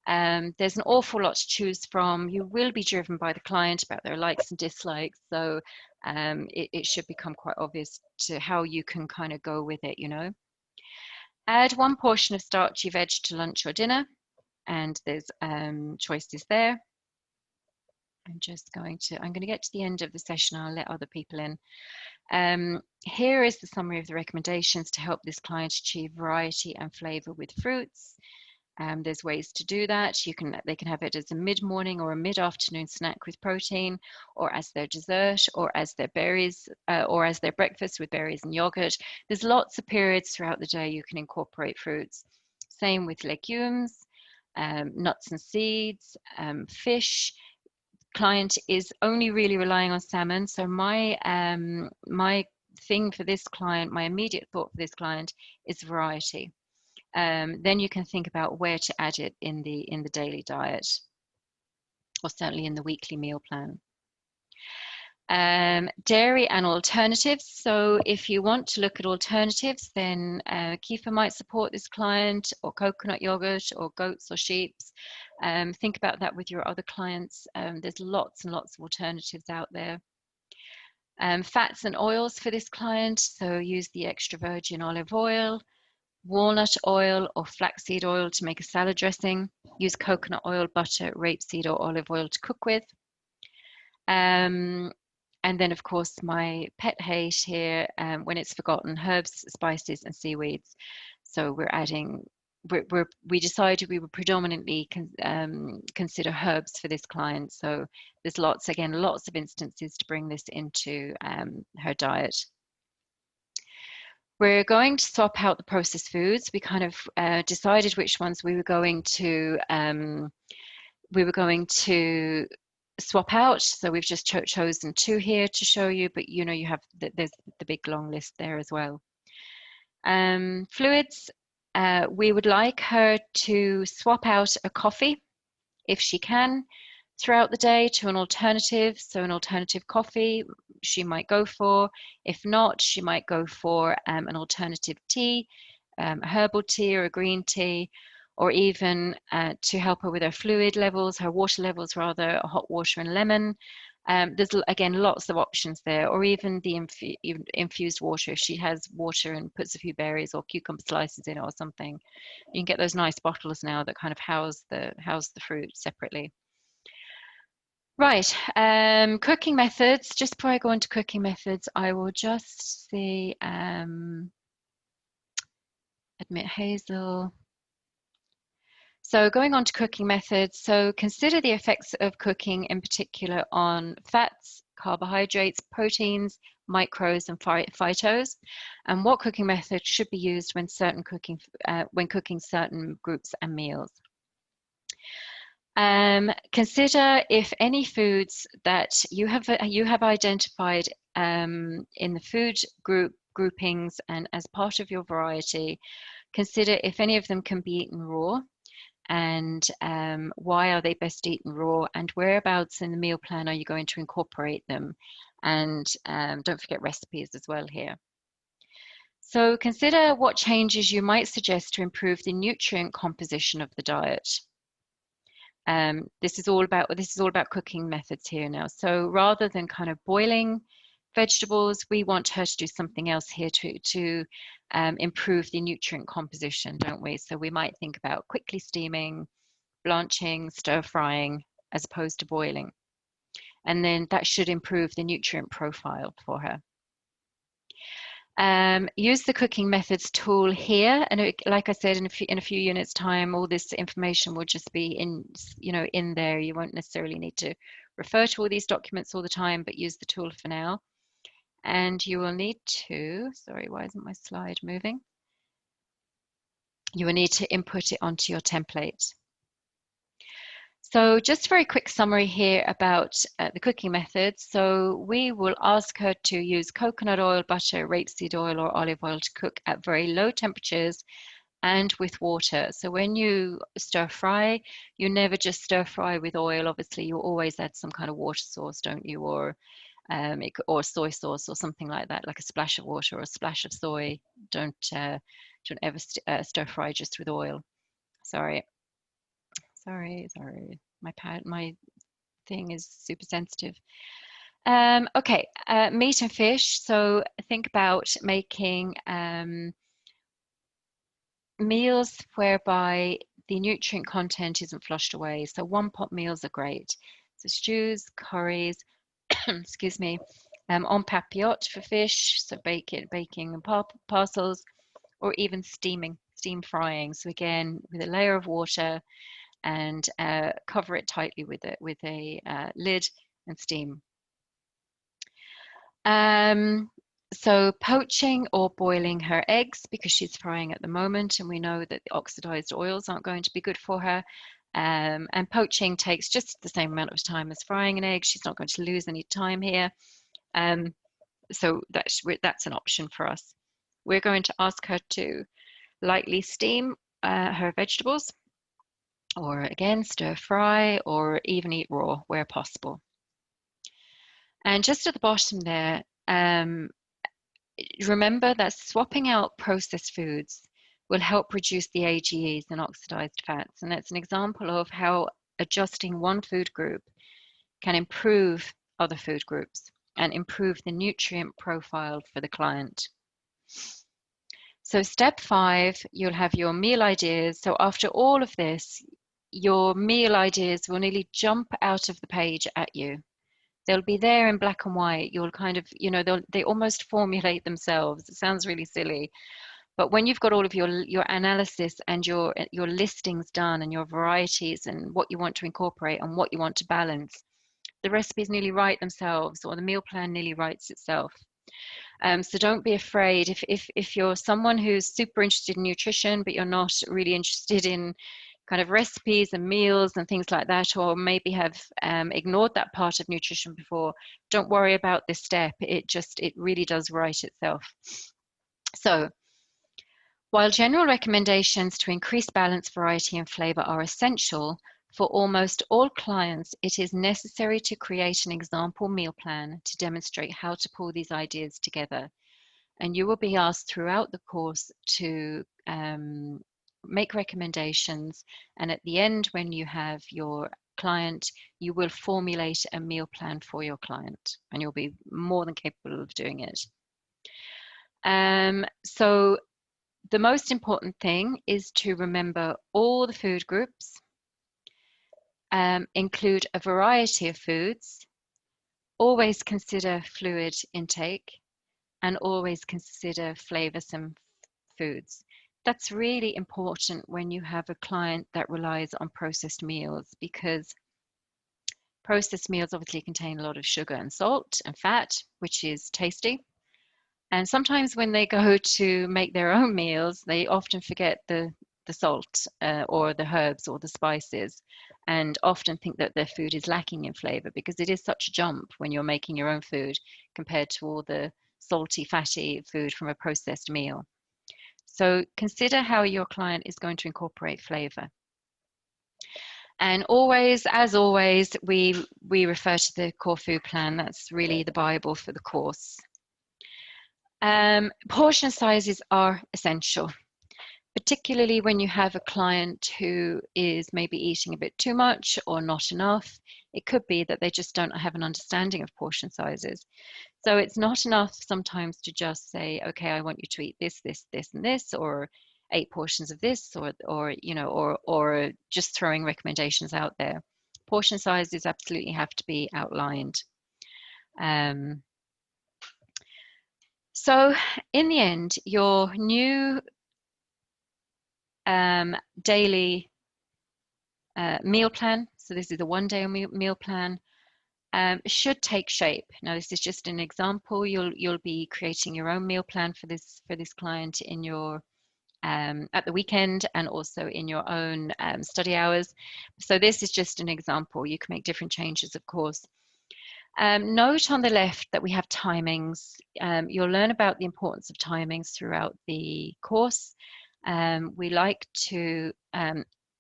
There's an awful lot to choose from. You will be driven by the client about their likes and dislikes. So it should become quite obvious to how you can kind of go with it, you know. Add 1 portion of starchy veg to lunch or dinner, and there's choices there. I'm going to get to the end of the session. I'll let other people in. Here is the summary of the recommendations to help this client achieve variety and flavour with fruits. There's ways to do that. They can have it as a mid-morning or a mid-afternoon snack with protein, or as their dessert, or as their berries, or as their breakfast with berries and yogurt. There's lots of periods throughout the day you can incorporate fruits. Same with legumes, nuts and seeds, fish. Client is only really relying on salmon. So my thing for this client, my immediate thought for this client is variety. Then you can think about where to add it in the daily diet, or certainly in the weekly meal plan. Dairy and alternatives. So if you want to look at alternatives, then kefir might support this client, or coconut yogurt, or goats or sheep's. Think about that with your other clients. There's lots and lots of alternatives out there. Fats and oils for this client. So use the extra virgin olive oil, walnut oil or flaxseed oil to make a salad dressing. Use coconut oil, butter, rapeseed or olive oil to cook with. And then, of course, my pet hate here, when it's forgotten, herbs, spices, and seaweeds. So we're adding, we decided we would predominantly consider herbs for this client. So there's lots of instances to bring this into her diet. We're going to swap out the processed foods. We kind of decided which ones we were going to we were going to swap out. So we've just chosen 2 here to show you, but you know, you have there's the big long list there as well. Fluids, we would like her to swap out a coffee if she can throughout the day to an alternative. So an alternative coffee she might go for. If not, she might go for an alternative tea, a herbal tea or a green tea, or even to help her with her fluid levels, her water levels rather, hot water and lemon. There's again lots of options there, or even the infused water. If she has water and puts a few berries or cucumber slices in it or something, you can get those nice bottles now that kind of house the fruit separately. Right, cooking methods. Just before I go into cooking methods, I will just see, admit Hazel. So going on to cooking methods, so consider the effects of cooking in particular on fats, carbohydrates, proteins, micros, and phytos, and what cooking methods should be used when cooking certain groups and meals. Consider if any foods that you have identified in the food groupings and as part of your variety, consider if any of them can be eaten raw, and why are they best eaten raw, and whereabouts in the meal plan are you going to incorporate them, and don't forget recipes as well here. So consider what changes you might suggest to improve the nutrient composition of the diet. This is all about cooking methods here now. So rather than kind of boiling vegetables, we want her to do something else here to improve the nutrient composition, don't we? So we might think about quickly steaming, blanching, stir frying, as opposed to boiling. And then that should improve the nutrient profile for her. Use the cooking methods tool here, and like I said, in a few units time, all this information will just be in there. You won't necessarily need to refer to all these documents all the time, but use the tool for now. And you will need to, sorry, why isn't my slide moving? You will need to input it onto your template. So just a very quick summary here about the cooking methods. So we will ask her to use coconut oil, butter, rapeseed oil, or olive oil to cook at very low temperatures and with water. So when you stir fry, you never just stir fry with oil. Obviously, you always add some kind of water sauce, don't you? Or soy sauce or something like that, like a splash of water or a splash of soy. Don't ever stir fry just with oil. Sorry. My thing is super sensitive. Okay, meat and fish. So think about making meals whereby the nutrient content isn't flushed away. So one pot meals are great. So stews, curries, excuse me, en papillote for fish. So baking and parcels, or even steam frying. So again, with a layer of water, and cover it tightly with a lid and steam. So poaching or boiling her eggs, because she's frying at the moment, and we know that the oxidized oils aren't going to be good for her. And poaching takes just the same amount of time as frying an egg. She's not going to lose any time here. So that's an option for us. We're going to ask her to lightly steam her vegetables, or again, stir fry, or even eat raw where possible. And just at the bottom there, remember that swapping out processed foods will help reduce the AGEs and oxidized fats. And that's an example of how adjusting one food group can improve other food groups and improve the nutrient profile for the client. So step 5, you'll have your meal ideas. So after all of this, your meal ideas will nearly jump out of the page at you. They'll be there in black and white. You'll kind of, they almost formulate themselves. It sounds really silly, but when you've got all of your analysis and your listings done and your varieties and what you want to incorporate and what you want to balance, the recipes nearly write themselves, or the meal plan nearly writes itself. So don't be afraid if you're someone who's super interested in nutrition, but you're not really interested in kind of recipes and meals and things like that, or maybe have ignored that part of nutrition before, don't worry about this step. It really does write itself. So while general recommendations to increase balance, variety, and flavor are essential, for almost all clients, it is necessary to create an example meal plan to demonstrate how to pull these ideas together. And you will be asked throughout the course to make recommendations. And at the end, when you have your client, you will formulate a meal plan for your client, and you'll be more than capable of doing it. So the most important thing is to remember all the food groups, include a variety of foods, always consider fluid intake, and always consider flavoursome foods. That's really important when you have a client that relies on processed meals, because processed meals obviously contain a lot of sugar and salt and fat, which is tasty. And sometimes when they go to make their own meals, they often forget the salt or the herbs or the spices, and often think that their food is lacking in flavor, because it is such a jump when you're making your own food compared to all the salty, fatty food from a processed meal. So consider how your client is going to incorporate flavor. And always, as always, we refer to the core food plan. That's really the Bible for the course. Portion sizes are essential, particularly when you have a client who is maybe eating a bit too much or not enough. It could be that they just don't have an understanding of portion sizes. So it's not enough sometimes to just say, okay, I want you to eat this, this, this, and this, or 8 portions of this, or just throwing recommendations out there. Portion sizes absolutely have to be outlined. So in the end, your new daily meal plan, so this is a one-day meal plan, should take shape. Now, this is just an example. You'll be creating your own meal plan for this client in your at the weekend, and also in your own study hours. So this is just an example. You can make different changes, of course. Note on the left that we have timings. You'll learn about the importance of timings throughout the course. We like to,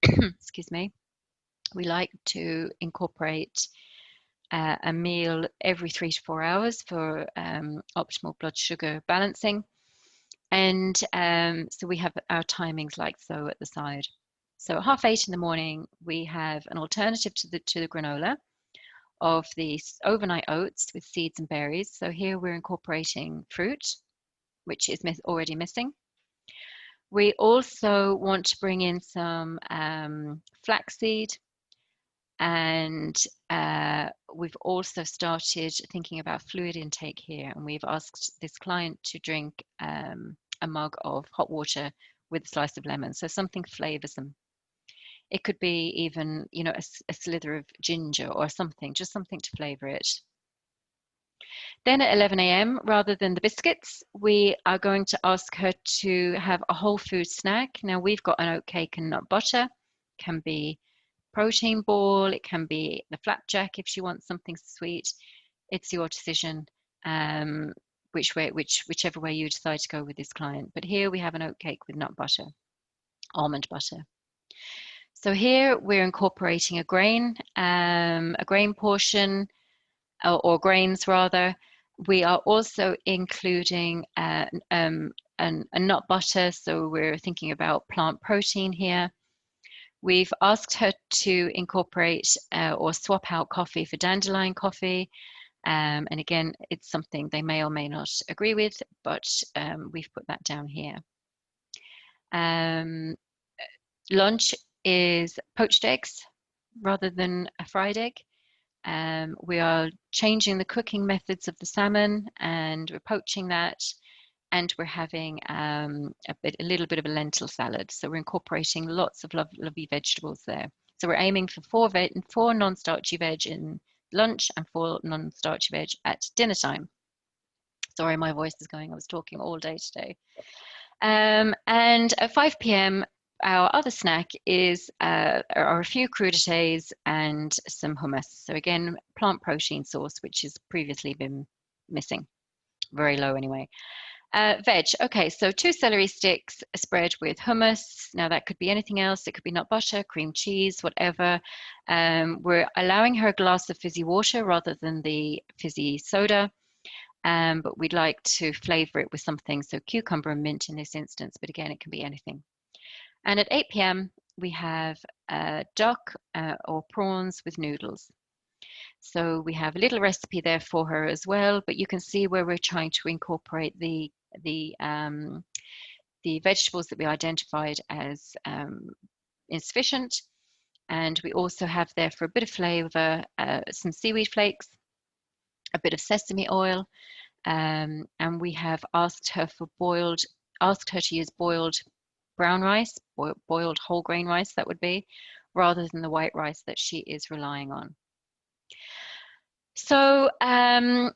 excuse me, we like to incorporate a meal every 3 to 4 hours for optimal blood sugar balancing. And so we have our timings like so at the side. So at 8:30 in the morning, we have an alternative to the granola of these overnight oats with seeds and berries. So here we're incorporating fruit, which is already missing. We also want to bring in some flaxseed, and we've also started thinking about fluid intake here, and we've asked this client to drink a mug of hot water with a slice of lemon, so something flavoursome. It could be even, a slither of ginger or something, just something to flavour it. Then at 11 a.m., rather than the biscuits, we are going to ask her to have a whole food snack. Now, we've got an oat cake and nut butter. It can be protein ball, it can be the flapjack if she wants something sweet. It's your decision, whichever way you decide to go with this client. But here we have an oat cake with nut butter, almond butter. So here we're incorporating a grain portion, or grains rather. We are also including a nut butter, so we're thinking about plant protein here. We've asked her to incorporate or swap out coffee for dandelion coffee. And again, it's something they may or may not agree with, but we've put that down here. Lunch is poached eggs rather than a fried egg. We are changing the cooking methods of the salmon, and we're poaching that, and we're having a little bit of a lentil salad. So we're incorporating lots of lovely vegetables there. So we're aiming for 4 non-starchy veg in lunch and 4 non-starchy veg at dinner time. Sorry, my voice is going. I was talking all day today. And at 5 p.m., our other snack is are a few crudités and some hummus. So again, plant protein source, which has previously been missing, very low anyway. Veg. Okay, so 2 celery sticks spread with hummus. Now that could be anything else. It could be nut butter, cream cheese, whatever. We're allowing her a glass of fizzy water rather than the fizzy soda. But we'd like to flavor it with something. So cucumber and mint in this instance, but again, it can be anything. And at 8 p.m., we have duck or prawns with noodles. So we have a little recipe there for her as well, but you can see where we're trying to incorporate the vegetables that we identified as insufficient. And we also have there for a bit of flavor some seaweed flakes, a bit of sesame oil, and we have asked her to use boiled brown rice, boiled whole grain rice, that would be, rather than the white rice that she is relying on. So I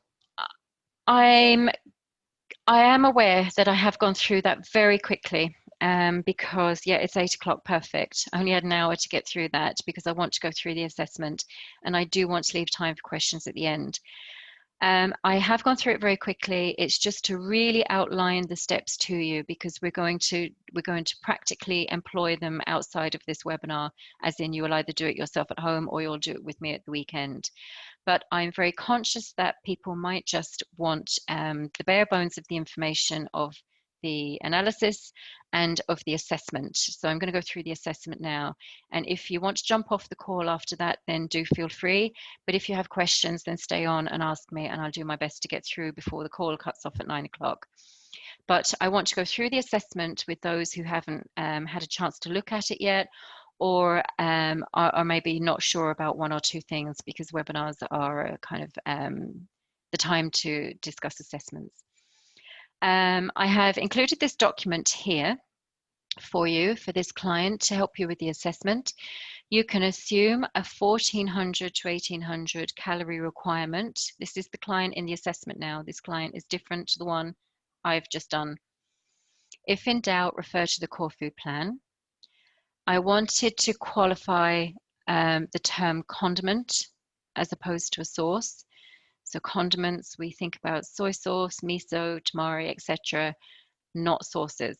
am aware that I have gone through that very quickly because, yeah, it's 8 o'clock, perfect. I only had an hour to get through that because I want to go through the assessment and I do want to leave time for questions at the end. I have gone through it very quickly. It's just to really outline the steps to you because we're going to practically employ them outside of this webinar, as in you will either do it yourself at home or you'll do it with me at the weekend. But I'm very conscious that people might just want the bare bones of the information of the analysis and of the assessment. So I'm going to go through the assessment now. And if you want to jump off the call after that, then do feel free. But if you have questions, then stay on and ask me, and I'll do my best to get through before the call cuts off at 9 o'clock. But I want to go through the assessment with those who haven't had a chance to look at it yet, or are maybe not sure about 1 or 2 things, because webinars are kind of the time to discuss assessments. I have included this document here for you, for this client, to help you with the assessment. You can assume a 1400 to 1800 calorie requirement. This is the client in the assessment now. This client is different to the one I've just done. If in doubt, refer to the core food plan. I wanted to qualify the term condiment as opposed to a sauce. So condiments, we think about soy sauce, miso, tamari, etc., not sauces.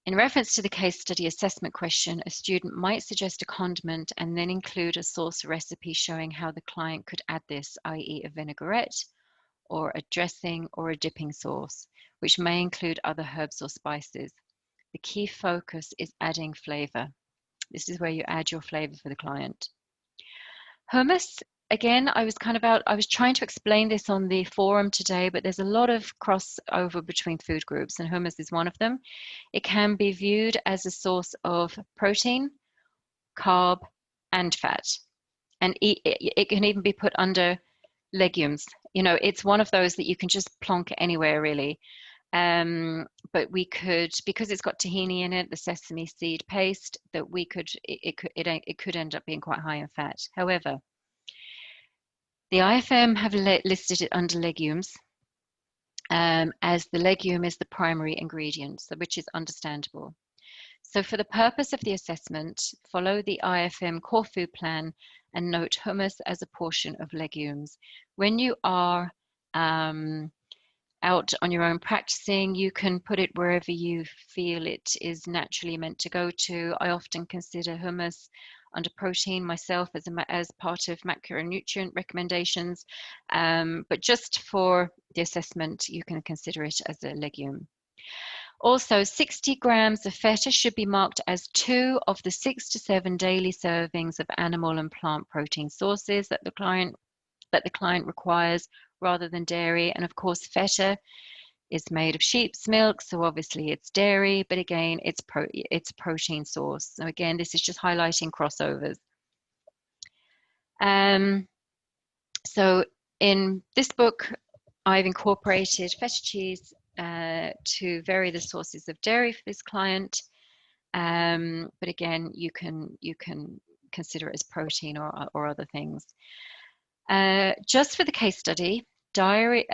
In reference to the case study assessment question, a student might suggest a condiment and then include a sauce recipe showing how the client could add this, i.e. a vinaigrette or a dressing or a dipping sauce, which may include other herbs or spices. The key focus is adding flavor. This is where you add your flavor for the client. Hummus, again, I was trying to explain this on the forum today, but there's a lot of crossover between food groups, and hummus is one of them. It can be viewed as a source of protein, carb, and fat. And it can even be put under legumes. You know, it's one of those that you can just plonk anywhere, really. But we could, because it's got tahini in it, the sesame seed paste, that we could, it could end up being quite high in fat. However, the IFM have listed it under legumes, as the legume is the primary ingredient, so which is understandable. So for the purpose of the assessment, follow the IFM core food plan and note hummus as a portion of legumes. When you are out on your own practicing, you can put it wherever you feel it is naturally meant to go to. I often consider hummus under protein myself as part of macronutrient recommendations, but just for the assessment, you can consider it as a legume. Also, 60 grams of feta should be marked as 2 of the 6 to 7 daily servings of animal and plant protein sources that the client requires, rather than dairy. And of course, feta is made of sheep's milk, so obviously it's dairy, but again, it's protein source. So again, this is just highlighting crossovers. So in this book, I've incorporated feta cheese to vary the sources of dairy for this client. But again, you can consider it as protein or other things. Just for the case study, dairy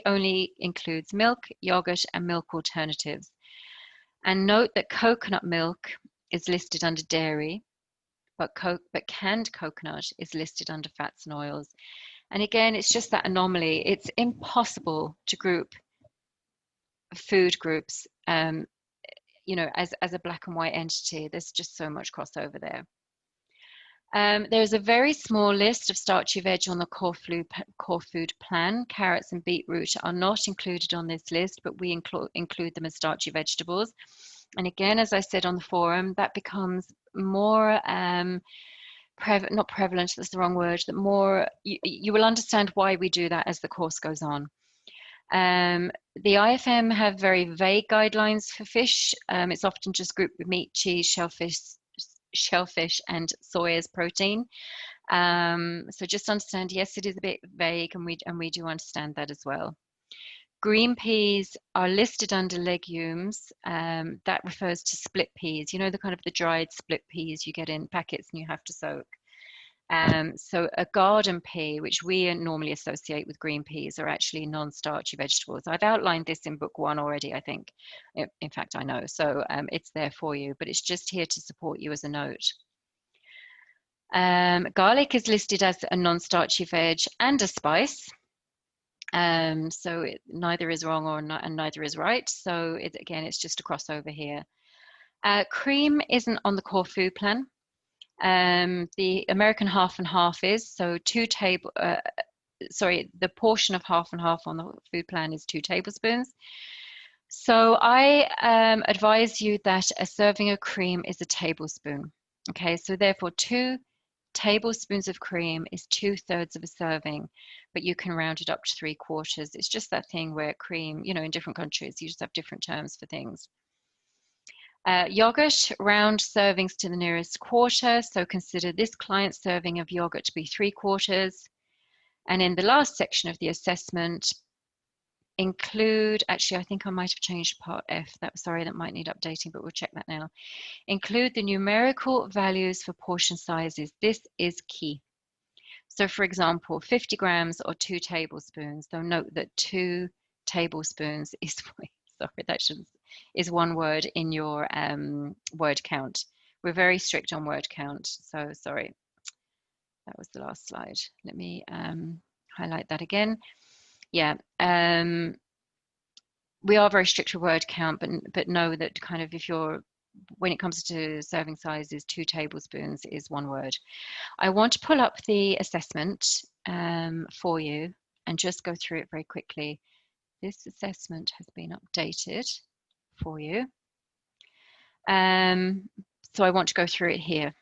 only includes milk, yogurt, and milk alternatives. And note that coconut milk is listed under dairy, but canned coconut is listed under fats and oils. And again, it's just that anomaly. It's impossible to group food groups, you know, as a black and white entity. There's just so much crossover there. There's a very small list of starchy veg on the core food plan. Carrots and beetroot are not included on this list, but we include them as starchy vegetables. And again, as I said on the forum, that becomes more not prevalent, that's the wrong word, that more, you will understand why we do that as the course goes on. The IFM have very vague guidelines for fish. It's often just grouped with meat, cheese, shellfish and soy as protein. So just understand, yes, it is a bit vague, and we do understand that as well. Green peas are listed under legumes. That refers to split peas, you know, the kind of the dried split peas you get in packets and you have to soak. So a garden pea, which we normally associate with green peas, are actually non-starchy vegetables. I've outlined this in book 1 already, I think. In fact, I know. So it's there for you, but it's just here to support you as a note. Garlic is listed as a non-starchy veg and a spice. So neither is wrong and neither is right. So again, it's just a crossover here. Cream isn't on the core food plan. The American half and half is, so the portion of half and half on the food plan is 2 tablespoons. So I advise you that a serving of cream is a tablespoon. Okay, so therefore 2 tablespoons of cream is 2/3 of a serving, but you can round it up to 3/4. It's just that thing where cream, you know, in different countries, you just have different terms for things. Yogurt, round servings to the nearest quarter. So consider this client's serving of yogurt to be 3/4. And in the last section of the assessment, include, actually, I think I might have changed part F. Sorry, that might need updating, but we'll check that now. Include the numerical values for portion sizes. This is key. So for example, 50 grams or 2 tablespoons. So note that 2 tablespoons is, sorry, that is 1 word in your word count. We're very strict on word count. So sorry, that was the last slide. Let me highlight that again. Yeah, we are very strict with word count, but know that kind of when it comes to serving sizes, 2 tablespoons is 1 word. I want to pull up the assessment for you and just go through it very quickly. This assessment has been updated for you. So I want to go through it here.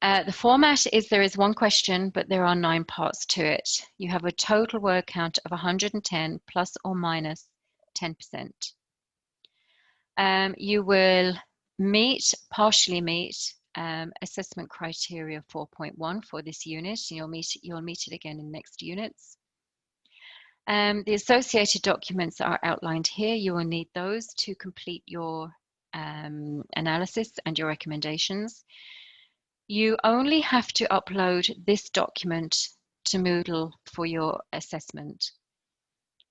The format is there is 1 question, but there are 9 parts to it. You have a total word count of 110 plus or minus 10%. You will partially meet assessment criteria 4.1 for this unit, and you'll meet it again in next units. The associated documents are outlined here. You will need those to complete your analysis and your recommendations. You only have to upload this document to Moodle for your assessment.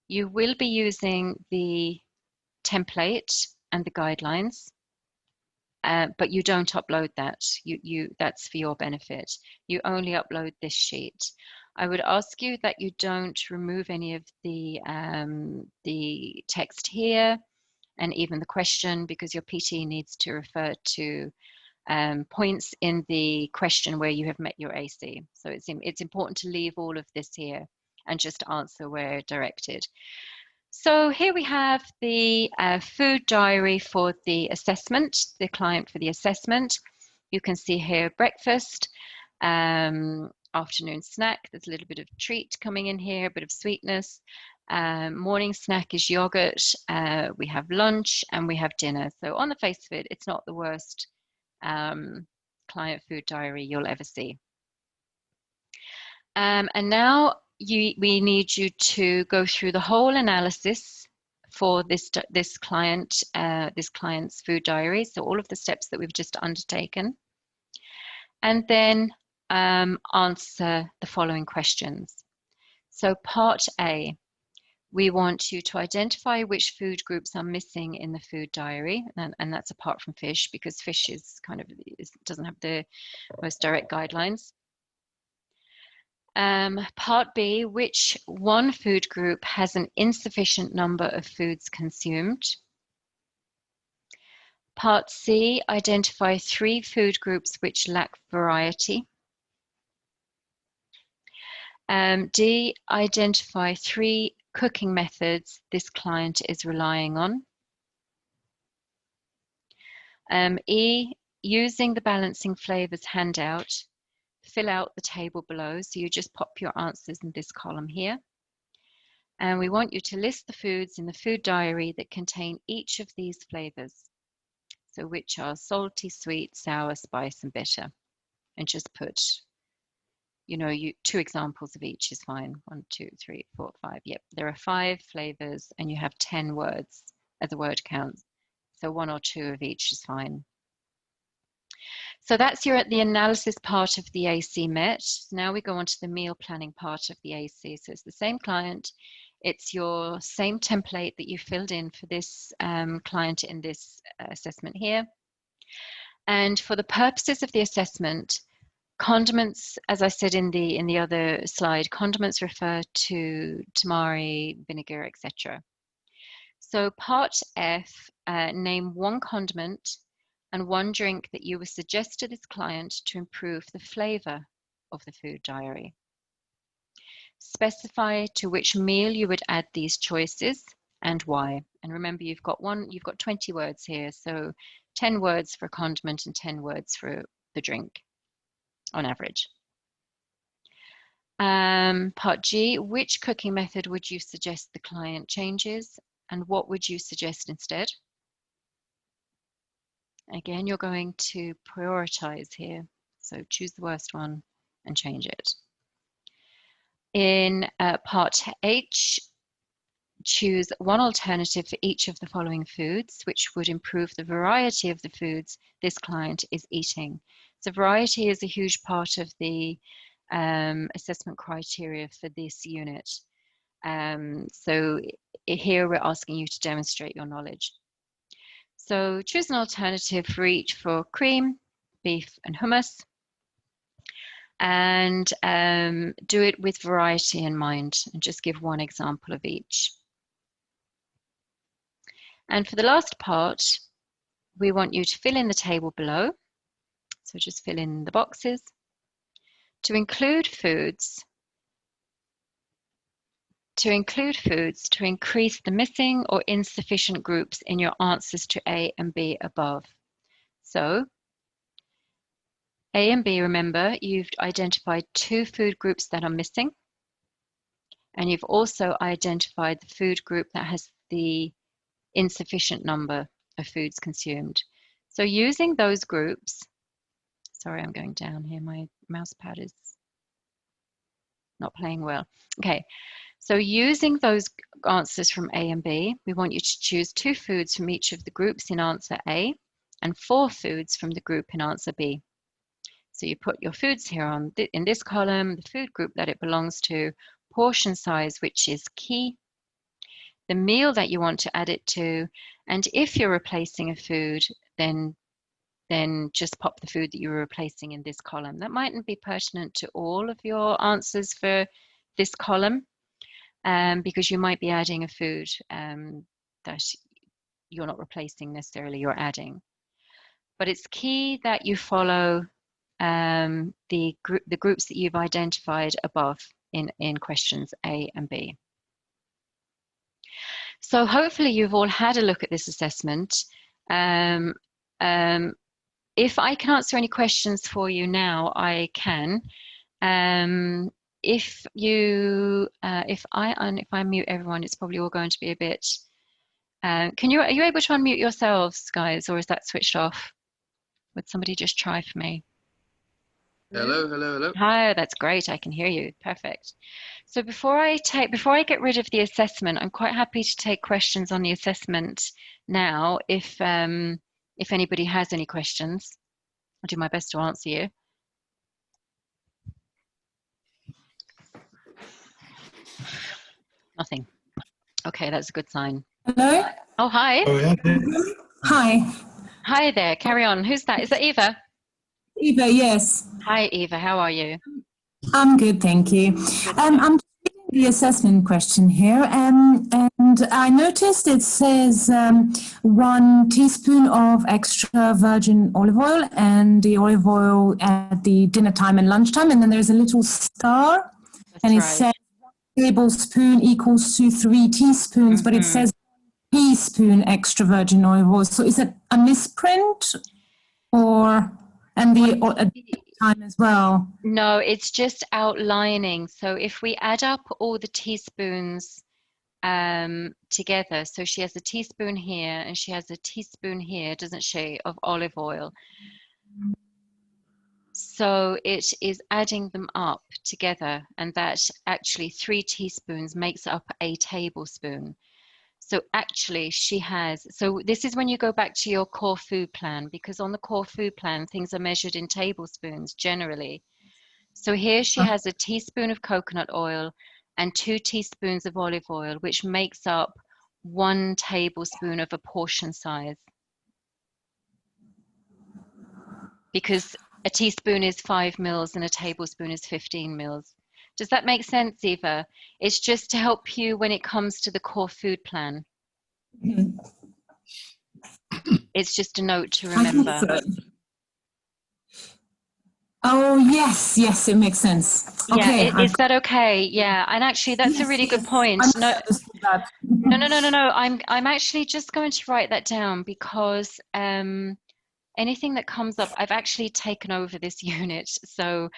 You will be using the template and the guidelines, but you don't upload that. That's for your benefit. You only upload this sheet. I would ask you that you don't remove any of the text here and even the question, because your PT needs to refer to points in the question where you have met your AC. So it's important to leave all of this here and just answer where directed. So here we have the food diary for the assessment, the client for the assessment. You can see here breakfast, afternoon snack, there's a little bit of treat coming in here, a bit of sweetness. Morning snack is yogurt. We have lunch and we have dinner. So on the face of it, it's not the worst client food diary you'll ever see. And now we need you to go through the whole analysis for this client's food diary. So all of the steps that we've just undertaken, and then answer the following questions. So part A, We want you to identify which food groups are missing in the food diary, and that's apart from fish, because fish is doesn't have the most direct guidelines. Part B, which one food group has an insufficient number of foods consumed? Part C, identify 3 food groups which lack variety. D, identify 3 cooking methods this client is relying on. E, using the balancing flavors handout, fill out the table below. So you just pop your answers in this column here. And we want you to list the foods in the food diary that contain each of these flavors. So which are salty, sweet, sour, spice, and bitter. And just put, 2 examples of each is fine. 1, 2, 3, 4, 5. Yep, there are 5 flavors and you have 10 words as a word count. So 1 or 2 of each is fine. So that's the analysis part of the AC met. Now we go on to the meal planning part of the AC. So it's the same client. It's your same template that you filled in for this client in this assessment here. And for the purposes of the assessment, condiments, as I said in the other slide, condiments refer to tamari, vinegar, etc. So part F, name 1 condiment and 1 drink that you would suggest to this client to improve the flavor of the food diary. Specify to which meal you would add these choices and why. And remember, you've got 20 words here, so 10 words for a condiment and 10 words for the drink on average. Part G, which cooking method would you suggest the client changes and what would you suggest instead? Again, you're going to prioritize here. So choose the worst one and change it. In part H, choose 1 alternative for each of the following foods, which would improve the variety of the foods this client is eating. So variety is a huge part of the assessment criteria for this unit. So here we're asking you to demonstrate your knowledge. So choose an alternative for each for cream, beef, and hummus. And do it with variety in mind and just give 1 example of each. And for the last part, we want you to fill in the table below. So just fill in the boxes. To include foods to increase the missing or insufficient groups in your answers to A and B above. So A and B, remember, you've identified 2 food groups that are missing. And you've also identified the food group that has the insufficient number of foods consumed. So using those groups, sorry, I'm going down here. My mouse pad is not playing well. Okay, so using those answers from A and B, we want you to choose 2 foods from each of the groups in answer A and 4 foods from the group in answer B. So you put your foods here in this column, the food group that it belongs to, portion size, which is key, the meal that you want to add it to, and if you're replacing a food, then just pop the food that you're replacing in this column. That mightn't be pertinent to all of your answers for this column, because you might be adding a food that you're not replacing necessarily, you're adding. But it's key that you follow the groups that you've identified above in questions A and B. So hopefully you've all had a look at this assessment. If I can answer any questions for you now, I can. If I mute everyone, it's probably all going to be a bit. Are you able to unmute yourselves, guys, or is that switched off? Would somebody just try for me? Hello, hello, hello. Hi, that's great. I can hear you. Perfect. So before I get rid of the assessment, I'm quite happy to take questions on the assessment now. If anybody has any questions, I'll do my best to answer you. Nothing. Okay, that's a good sign. Hello? Oh, hi. Oh, yeah. Hi. Hi there. Carry on. Who's that? Is that Eva? Eva, yes. Hi, Eva. How are you? I'm good, thank you. Good stuff. I'm just reading the assessment question here, and I noticed it says 1 teaspoon of extra virgin olive oil and the olive oil at the dinner time and lunchtime, and then there's a little star, and That's it right. says tablespoon equals to 3 teaspoons, but it Mhm. says teaspoon extra virgin olive oil. So is it a misprint, or and the at the time as well? No, it's just outlining. So if we add up all the teaspoons together, so she has a teaspoon here and she has a teaspoon here, doesn't she, of olive oil. So it is adding them up together, and that actually 3 teaspoons makes up a tablespoon. So actually she has, so this is when you go back to your core food plan, because on the core food plan, things are measured in tablespoons generally. So here she has a teaspoon of coconut oil and 2 teaspoons of olive oil, which makes up 1 tablespoon of a portion size. Because a teaspoon is 5 mils and a tablespoon is 15 mils. Does that make sense, Eva? It's just to help you when it comes to the core food plan. It's just a note to I think remember. so. Oh, yes, yes, it makes sense. Yeah, Okay. is that okay? Yeah, and actually that's a Yes, really good yes. I point. misunderstood that. No. I'm actually just going to write that down because anything that comes up, I've actually taken over this unit, so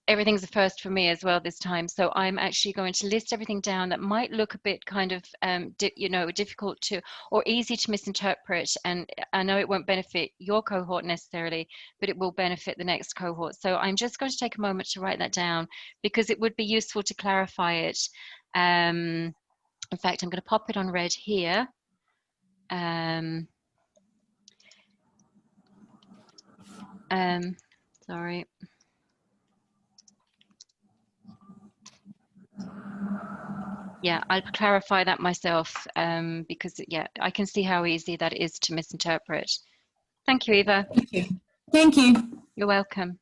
everything's a first for me as well this time. So I'm actually going to list everything down that might look a bit kind of difficult to or easy to misinterpret, and I know it won't benefit your cohort necessarily, but it will benefit the next cohort. So I'm just going to take a moment to write that down because it would be useful to clarify it. In fact, I'm going to pop it on red here. Sorry. Yeah, I'll clarify that myself because, yeah, I can see how easy that is to misinterpret. Thank you, Eva. Thank you. Thank you. You're welcome.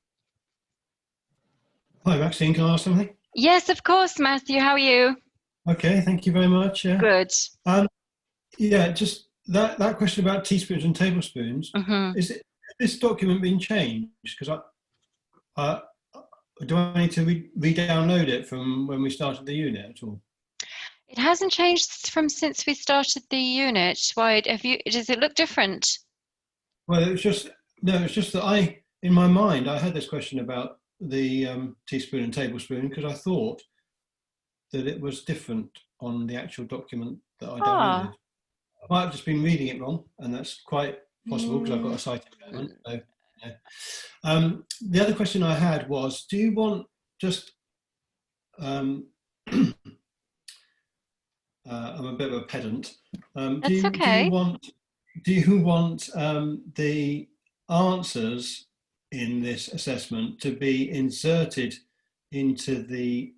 Hi, Maxine. Can I ask something? Yes, of course, Matthew. How are you? Okay, thank you very much. Yeah. Good. Yeah, just that question about teaspoons and tablespoons. Mm-hmm. Is this document been changed? Because do I need to re-download it from when we started the unit at all? It hasn't changed from since we started the unit. Why does it look different? Well, it's just that in my mind, I had this question about the teaspoon and tablespoon because I thought that it was different on the actual document that I downloaded. I might have just been reading it wrong, and that's quite possible because I've got a site environment. So, yeah. The other question I had was, do you want just I'm a bit of a pedant. That's Do you okay. want the answers in this assessment to be inserted into the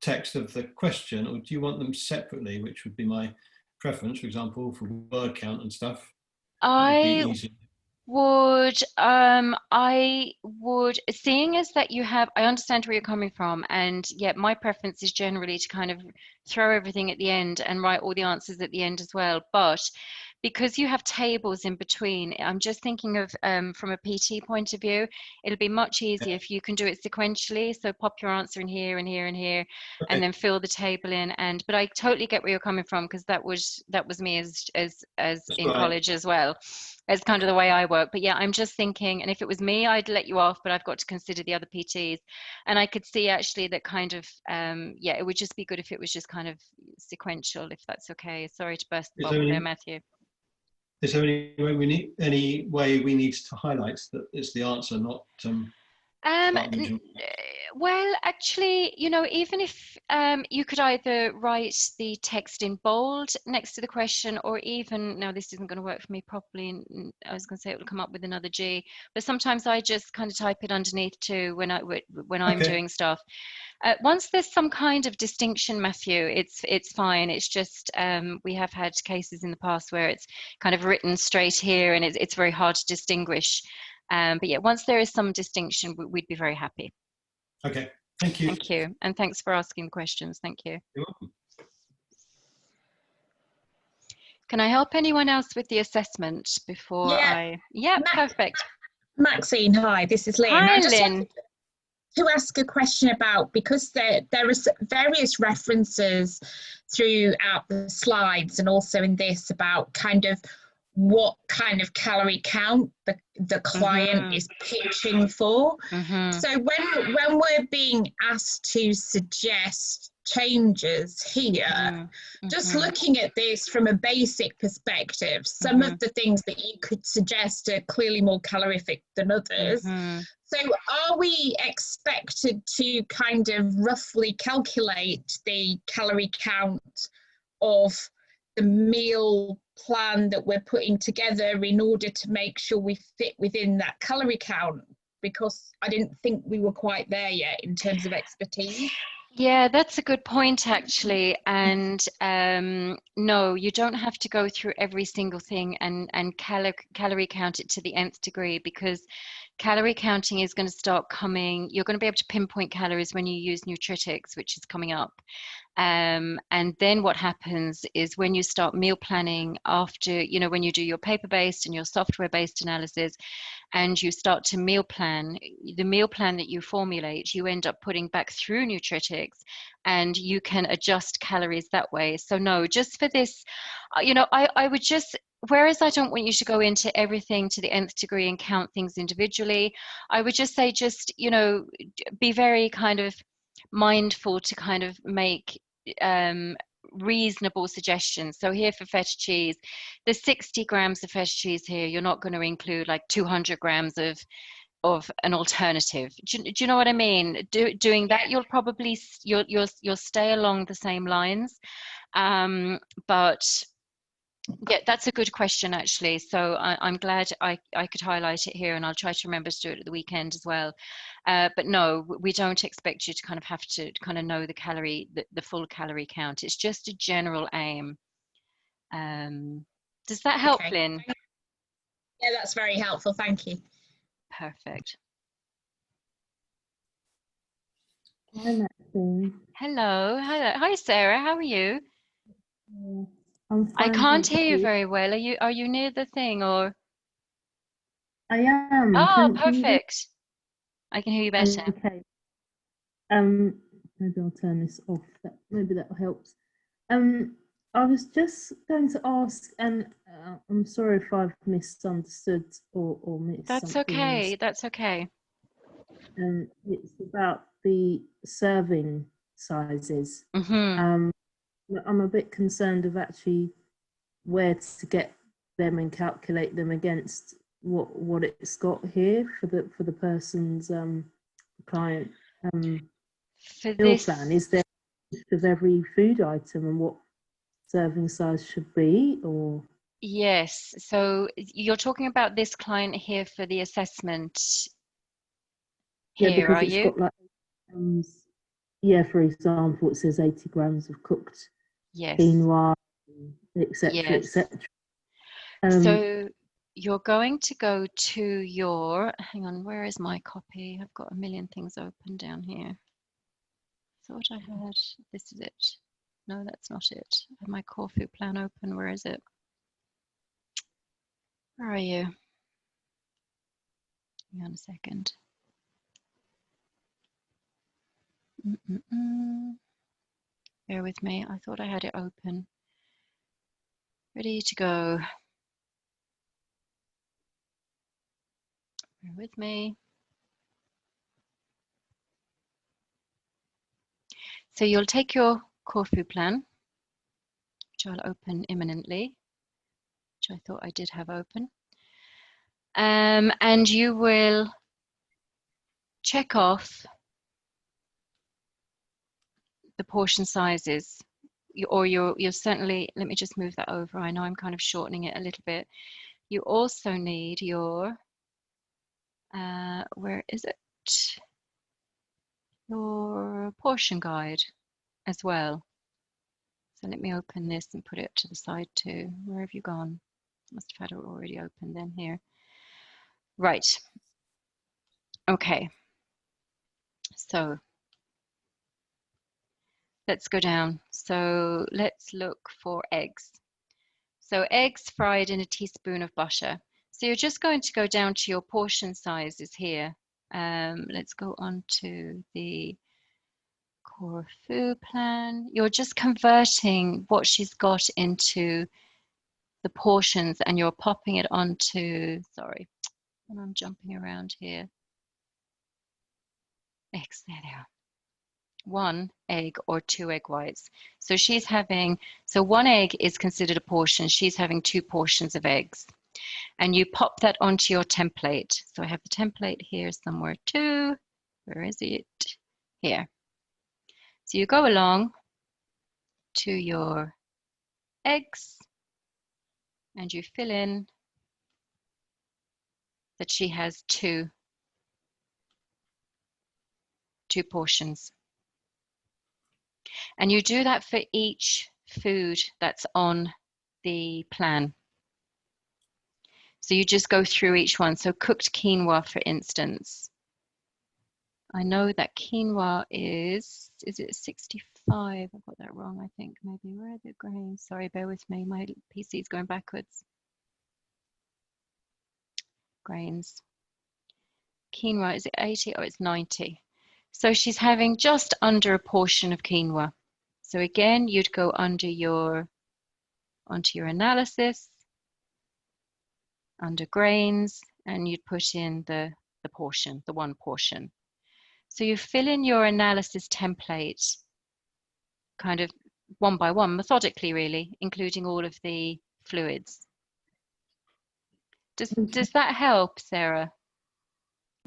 text of the question, or do you want them separately, which would be my preference, for example, for word count and stuff? That would be I easy. I would, seeing as that you have, I understand where you're coming from, and yet my preference is generally to kind of throw everything at the end and write all the answers at the end as well. But because you have tables in between, I'm just thinking of from a PT point of view, it'll be much easier if you can do it sequentially. So pop your answer in here and here and here, and Okay, then fill the table in. But I totally get where you're coming from because that was me as that's in right. college as well. It's kind of the way I work. But yeah, I'm just thinking, and if it was me, I'd let you off, but I've got to consider the other PTs. And I could see actually that kind of, yeah, it would just be good if it was just kind of sequential, if that's okay. Sorry to burst the bubble there, Matthew. Is there any way we need to highlight that it's the answer, not Well, actually, you know, even if you could either write the text in bold next to the question, or even, now this isn't going to work for me properly, and I was going to say it will come up with another G, but sometimes I just kind of type it underneath too when I'm doing stuff. Once there's some kind of distinction, Matthew, it's fine. It's just we have had cases in the past where it's kind of written straight here, and it's very hard to distinguish. But yeah, once there is some distinction, we'd be very happy. Okay, thank you. Thank you, and thanks for asking the questions. Thank you. You're welcome. Can I help anyone else with the assessment before Yeah, perfect. Maxine, hi, this is Lynn. Hi, I just Lynn. wanted to ask a question about, because there are various references throughout the slides and also in this about kind of what kind of calorie count the client is pitching for. So when we're being asked to suggest changes here, just looking at this from a basic perspective, some of the things that you could suggest are clearly more calorific than others. So are we expected to kind of roughly calculate the calorie count of the meal plan that we're putting together in order to make sure we fit within that calorie count? Because I didn't think we were quite there yet in terms of expertise. Yeah, that's a good point, actually. And no, you don't have to go through every single thing and calorie count it to the nth degree, because calorie counting is going to start coming. You're going to be able to pinpoint calories when you use nutritics, which is coming up. And then what happens is when you start meal planning after, you know, when you do your paper-based and your software-based analysis, and you start to meal plan, the meal plan that you formulate, you end up putting back through nutritics, and you can adjust calories that way. So no, just for this, you know, I would just, whereas I don't want you to go into everything to the nth degree and count things individually, I would just say, just, you know, be very kind of mindful to kind of make reasonable suggestions. So here for feta cheese, there's 60 grams of feta cheese here. You're not going to include like 200 grams of an alternative. Do you know what I mean? Doing that, you'll probably you'll stay along the same lines. But yeah, that's a good question, actually. So I'm glad I could highlight it here, and I'll try to remember to do it at the weekend as well. But no, we don't expect you to kind of have to kind of know the full calorie count. It's just a general aim. Does that help, Okay. Lynn? Yeah, that's very helpful. Thank you. Perfect. Hi, Maxine. Hello. Hi, Sarah. How are you? I'm I fine, can't thank hear you very well. Are you near the thing, or? I am. Oh, Can you hear? perfect. I can hear you better. Okay. Maybe I'll turn this off. Maybe that helps. I was just going to ask, and I'm sorry if I've misunderstood or missed That's something. okay. That's okay. It's about the serving sizes. I'm a bit concerned of actually where to get them and calculate them against what it's got here for the person's client For meal this, plan. Is there a list of every food item and what serving size should be, or? yes. So you're talking about this client here for the assessment Yeah, here, because are it's you? got like yeah, for example, it says 80 grams of cooked Yes. quinoa, etc., Yes. etc. So you're going to go to your, hang on, where is my copy? I've got a million things open down here. Thought I had, this is it. No, that's not it. I have my core food plan open. Where is it? Where are you? Hang on a second. Bear with me. I thought I had it open. Ready to go. Bear with me. So you'll take your core food plan, which I'll open imminently, which I thought I did have open. And you will check off the portion sizes. You're certainly, let me just move that over. I know I'm kind of shortening it a little bit. You also need your, where is it? Your portion guide as well. So let me open this and put it to the side too. Where have you gone? Must have had it already open then here. Right. Okay. So let's go down. So let's look for eggs. So eggs fried in a teaspoon of butter. So you're just going to go down to your portion sizes here. Let's go on to the core food plan. You're just converting what she's got into the portions and you're popping it onto, sorry, and I'm jumping around here. Eggs, there they are. 1 egg or 2 egg whites. So she's having, so 1 egg is considered a portion. She's having 2 portions of eggs. And you pop that onto your template. So I have the template here somewhere too. Where is it? Here. So you go along to your eggs and you fill in that she has two portions. And you do that for each food that's on the plan. So you just go through each one. So cooked quinoa, for instance. I know that quinoa is it 65? I've got that wrong, I think. Maybe. Where are the grains? Sorry, bear with me. My PC is going backwards. Grains. Quinoa, is it 80? Oh, it's 90. So she's having just under a portion of quinoa. So again, you'd go onto your analysis, under grains, and you'd put in the portion, the 1 portion. So you fill in your analysis template kind of one by one, methodically really, including all of the fluids. Does that help, Sarah?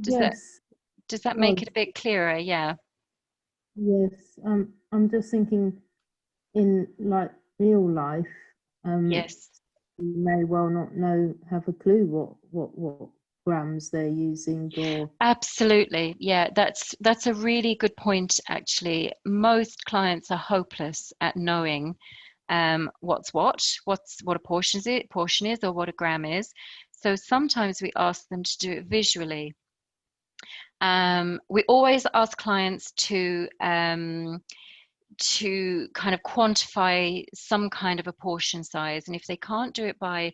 Yes. Does that make it a bit clearer? Yeah. Yes. I'm just thinking in like real life. Yes. You may well not have a clue what grams they're using or. Absolutely. Yeah, that's a really good point, actually. Most clients are hopeless at knowing what a portion is or what a gram is. So sometimes we ask them to do it visually. We always ask clients to kind of quantify some kind of a portion size, and if they can't do it by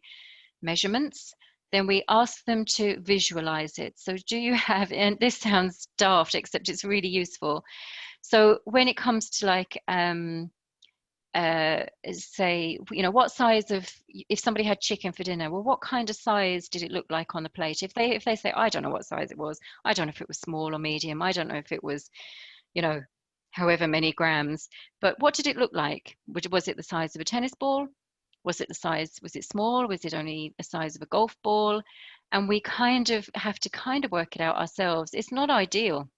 measurements, then we ask them to visualize it. So do you have, and this sounds daft, except it's really useful. So when it comes to like, say, you know, what size of, if somebody had chicken for dinner, well, what kind of size did it look like on the plate? If they say, I don't know what size it was, I don't know if it was small or medium, I don't know if it was, you know, however many grams, but what did it look like? Was it the size of a tennis ball? Was it small? Was it only the size of a golf ball? And we kind of have to kind of work it out ourselves. It's not ideal,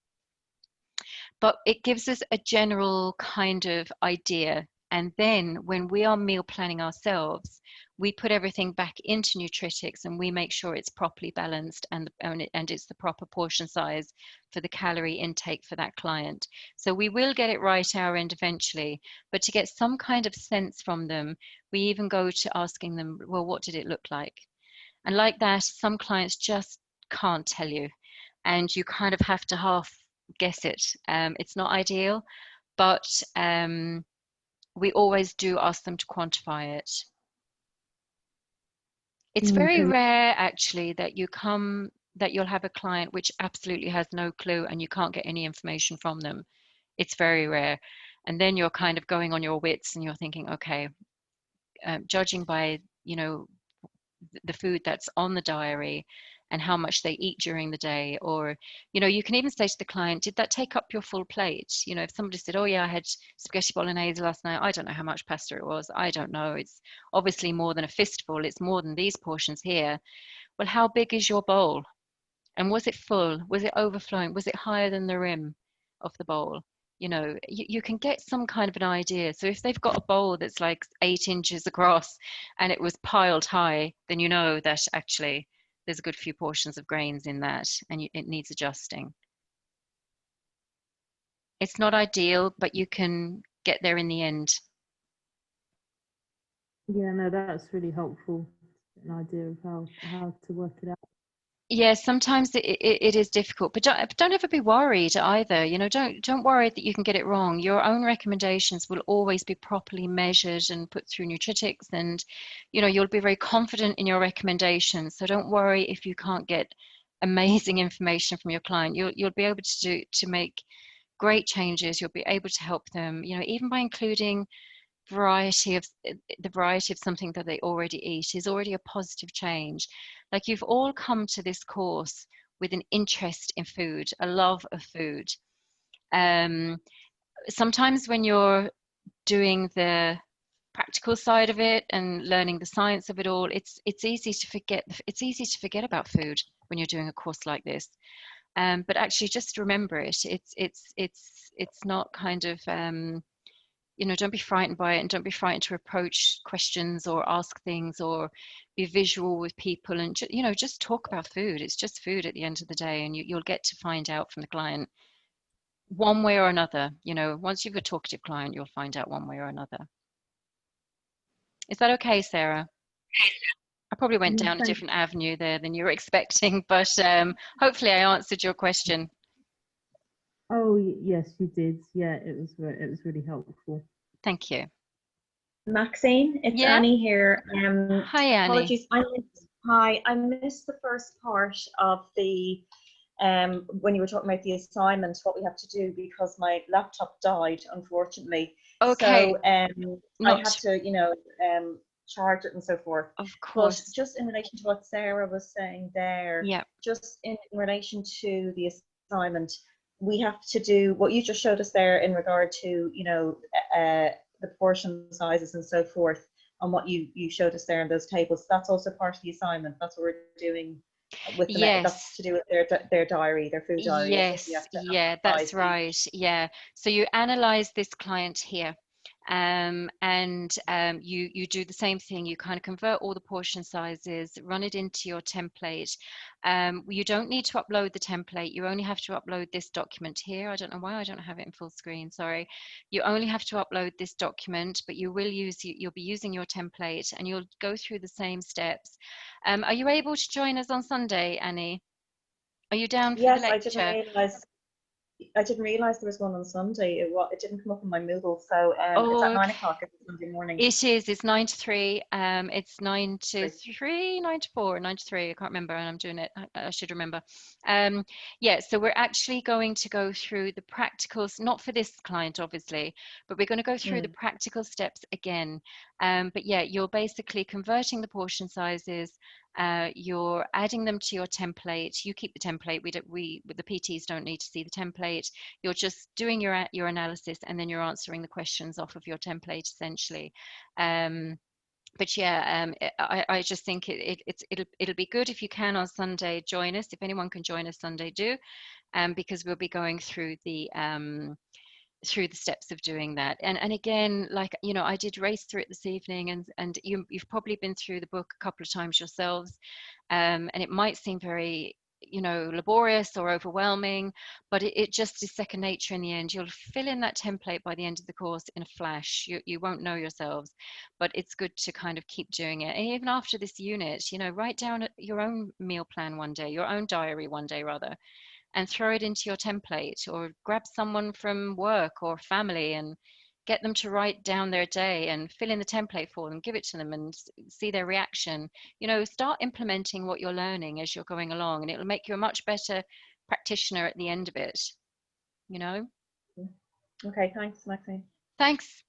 but it gives us a general kind of idea. And then when we are meal planning ourselves, we put everything back into Nutritics and we make sure it's properly balanced and it's the proper portion size for the calorie intake for that client. So we will get it right our end eventually, but to get some kind of sense from them, we even go to asking them, well, what did it look like? And like that, some clients just can't tell you, and you kind of have to half guess it. It's not ideal, but we always do ask them to quantify it. It's very rare, actually, that you'll have a client which absolutely has no clue and you can't get any information from them. It's very rare. And then you're kind of going on your wits and you're thinking, okay, judging by, you know, the food that's on the diary and how much they eat during the day, or, you know, you can even say to the client, did that take up your full plate? You know, if somebody said, oh yeah, I had spaghetti bolognese last night, I don't know how much pasta it was, I don't know, it's obviously more than a fistful, it's more than these portions here. Well, how big is your bowl? And was it full? Was it overflowing? Was it higher than the rim of the bowl? You know, you can get some kind of an idea. So if they've got a bowl that's like 8 inches across and it was piled high, then you know that actually there's a good few portions of grains in that, and it needs adjusting. It's not ideal, but you can get there in the end. Yeah, no, that's really helpful. An idea of how to work it out. Yeah, sometimes it is difficult, but don't ever be worried either. You know, don't worry that you can get it wrong. Your own recommendations will always be properly measured and put through nutritics, and you know, you'll be very confident in your recommendations. So don't worry if you can't get amazing information from your client. You'll be able to make great changes. You'll be able to help them, you know, even by including the variety of something that they already eat is already a positive change. Like, you've all come to this course with an interest in food, a love of food. Sometimes when you're doing the practical side of it and learning the science of it all, it's easy to forget about food when you're doing a course like this. But actually, just remember it. It's not kind of you know, don't be frightened by it, and don't be frightened to approach questions or ask things or be visual with people, and you know, just talk about food. It's just food at the end of the day, and you'll get to find out from the client one way or another. You know, once you've got a talkative client, you'll find out one way or another. Is that okay, Sarah? I probably went Yeah, down a thanks. different avenue there than you were expecting, but hopefully I answered your question. Oh, yes, you did. Yeah, it was really helpful. Thank you. Maxine, it's Yeah. Annie here. Hi, Annie. Apologies. I missed the first part of the when you were talking about the assignment, what we have to do, because my laptop died, unfortunately. Okay. So I had to, you know, charge it and so forth. Of But course. just in relation to what Sarah was saying there, Yeah. just in relation to the assignment, we have to do what you just showed us there in regard to, you know, the portion sizes and so forth, and what you showed us there in those tables. That's also part of the assignment. That's what we're doing with the Yes. that's to do with their diary, their food diary. Yes, yeah, that's right. Yeah. So you analyze this client here, and you do the same thing. You kind of convert all the portion sizes, run it into your template. You don't need to upload the template. You only have to upload this document here. I don't know why I don't have it in full screen. Sorry. You only have to upload this document, but you'll be using your template, and you'll go through the same steps. Are you able to join us on Sunday, Annie? Are you down for the Yes, lecture? I didn't realize there was one on Sunday. It didn't come up on my Moodle, so it's Oh, at 9 o'clock. It's Sunday morning. it is. It's 9 to 3. It's 9 to 3, 9 to 4, 9 to 3. I can't remember, and I'm doing it. I should remember. Yeah, so we're actually going to go through the practicals, not for this client, obviously, but we're going to go through the practical steps again. But yeah, you're basically converting the portion sizes. You're adding them to your template. You keep the template. The PTs don't need to see the template. You're just doing your analysis, and then you're answering the questions off of your template, essentially. But yeah, I just think it'll be good if you can on Sunday join us. If anyone can join us Sunday, do, because we'll be going through the steps of doing that. And again, like, you know, I did race through it this evening, and you've probably been through the book a couple of times yourselves, and it might seem very, you know, laborious or overwhelming, but it just is second nature in the end. You'll fill in that template by the end of the course in a flash. You won't know yourselves, but it's good to kind of keep doing it. And even after this unit, you know, write down your own meal plan one day, your own diary one day rather, and throw it into your template, or grab someone from work or family and get them to write down their day and fill in the template for them, give it to them and see their reaction. You know, start implementing what you're learning as you're going along, and it'll make you a much better practitioner at the end of it, you know. Okay, thanks, Maxine. Thanks.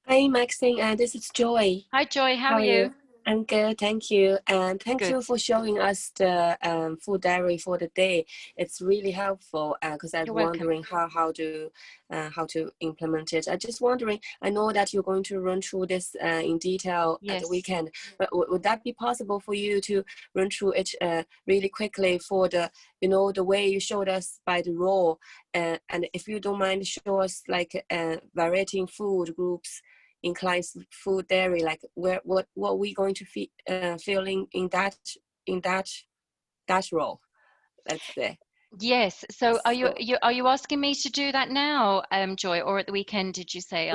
Hi, Maxine. This is Joy. Hi, Joy. How How are are you? you? I'm good, thank you. And thank Good. you for showing us the full diary for the day. It's really helpful because I was You're welcome. wondering how to implement it. I just wondering, I know that you're going to run through this in detail at the Yes. weekend, but would that be possible for you to run through it really quickly for the, the way you showed us by the raw, and if you don't mind, show us like variety in food groups, inclines food dairy, like what we going to fill in that role, let's say. Yes. So are So, you asking me to do that now, Joy, or at the weekend? Did you say?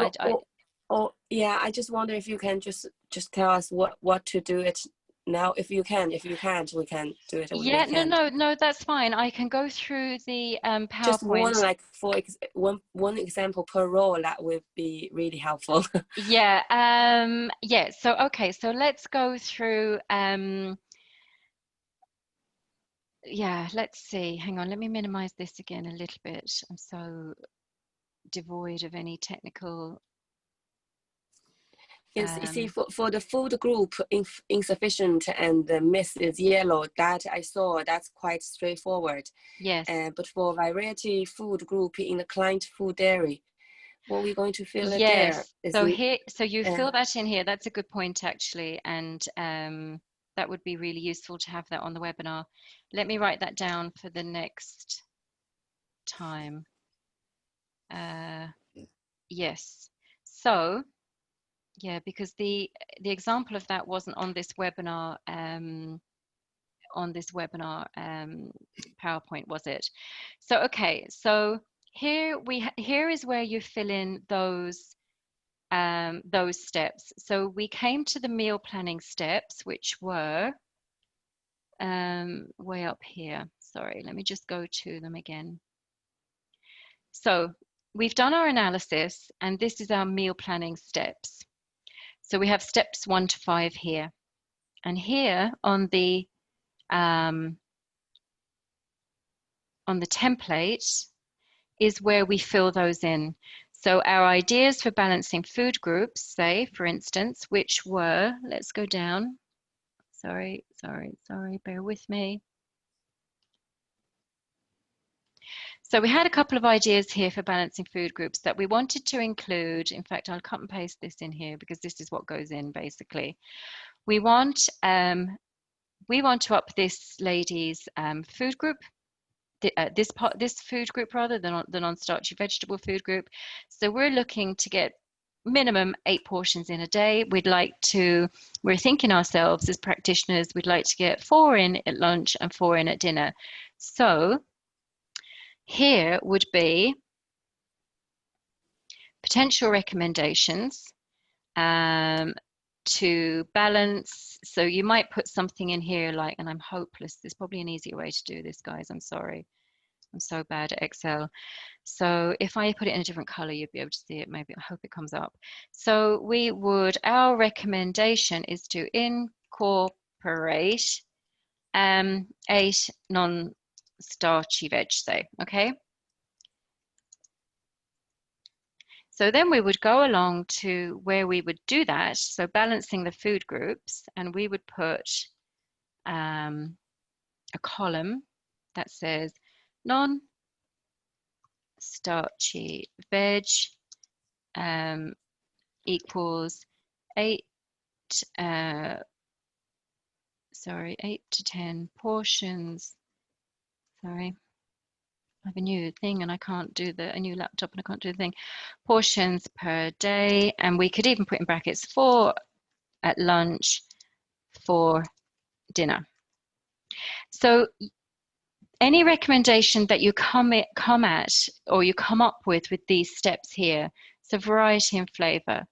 yeah, I just wonder if you can just tell us what to do it now. If you can, if you can't, we can do it over the Yeah. weekend. No. That's fine. I can go through the Just one, PowerPoint. like one example per role, that would be really helpful. Yeah. Yeah. So okay. So let's go through. Yeah. Let's see. Hang on. Let me minimize this again a little bit. I'm so devoid of any technical. Yes, you see, for the food group insufficient and the miss is yellow, that I saw, that's quite straightforward. Yes. But for variety food group in the client food dairy, what are we going to fill it there? Yes. So you fill that in here. That's a good point, actually, and that would be really useful to have that on the webinar. Let me write that down for the next time. Yes. So yeah, because the example of that wasn't on this webinar. PowerPoint, was it? So okay. So here is where you fill in those steps. So we came to the meal planning steps, which were way up here. Sorry, let me just go to them again. So we've done our analysis, and this is our meal planning steps. So we have steps 1 to 5 here, and here on the template is where we fill those in. So our ideas for balancing food groups, say, for instance, which were, let's go down. Sorry, bear with me. So we had a couple of ideas here for balancing food groups that we wanted to include. In fact, I'll cut and paste this in here because this is what goes in basically. We want to up this lady's food group. This food group rather than the non-starchy vegetable food group. So we're looking to get minimum 8 portions in a day. We're thinking ourselves as practitioners, we'd like to get 4 in at lunch and 4 in at dinner. So here would be potential recommendations to balance. So you might put something in here like, and I'm hopeless, there's probably an easier way to do this, guys. I'm sorry. I'm so bad at Excel. So if I put it in a different color, you'd be able to see it. Maybe, I hope it comes up. So our recommendation is to incorporate 8 non-starchy veg, say, okay? So then we would go along to where we would do that. So balancing the food groups, and we would put a column that says non-starchy veg equals 8 to 10 portions. Sorry, I have a new thing and I can't do a new laptop and I can't do the thing. Portions per day, and we could even put in brackets 4 at lunch, 4 dinner. So any recommendation that you come at or you come up with these steps here, so variety and flavor.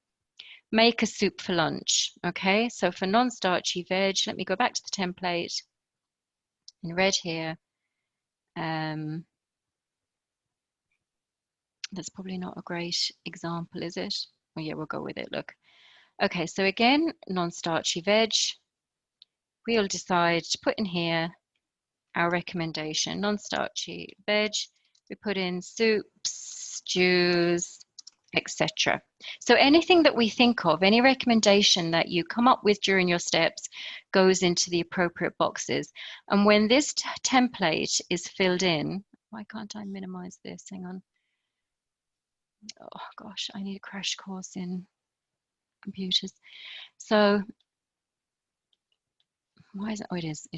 Make a soup for lunch, okay? So for non-starchy veg, let me go back to the template in red here. That's probably not a great example, is it? Oh yeah, we'll go with it, look. Okay, so again, non-starchy veg. We'll decide to put in here our recommendation, non-starchy veg. We put in soups, stews, etc. So anything that we think of, any recommendation that you come up with during your steps goes into the appropriate boxes. And when this template is filled in, why can't I minimize this? Hang on. Oh gosh, I need a crash course in computers. So why is it? Oh, it is.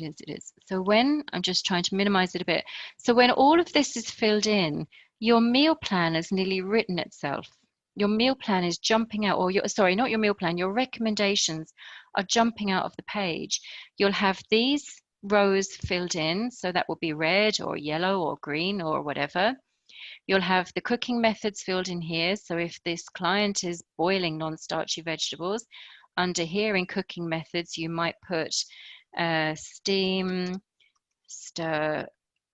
So when, I'm just trying to minimize it a bit. So when all of this is filled in, your meal plan has nearly written itself. Your meal plan is jumping out, or sorry, not your meal plan, your recommendations are jumping out of the page. You'll have these rows filled in, so that will be red or yellow or green or whatever. You'll have the cooking methods filled in here. So if this client is boiling non-starchy vegetables, under here in cooking methods, you might put steam, stir,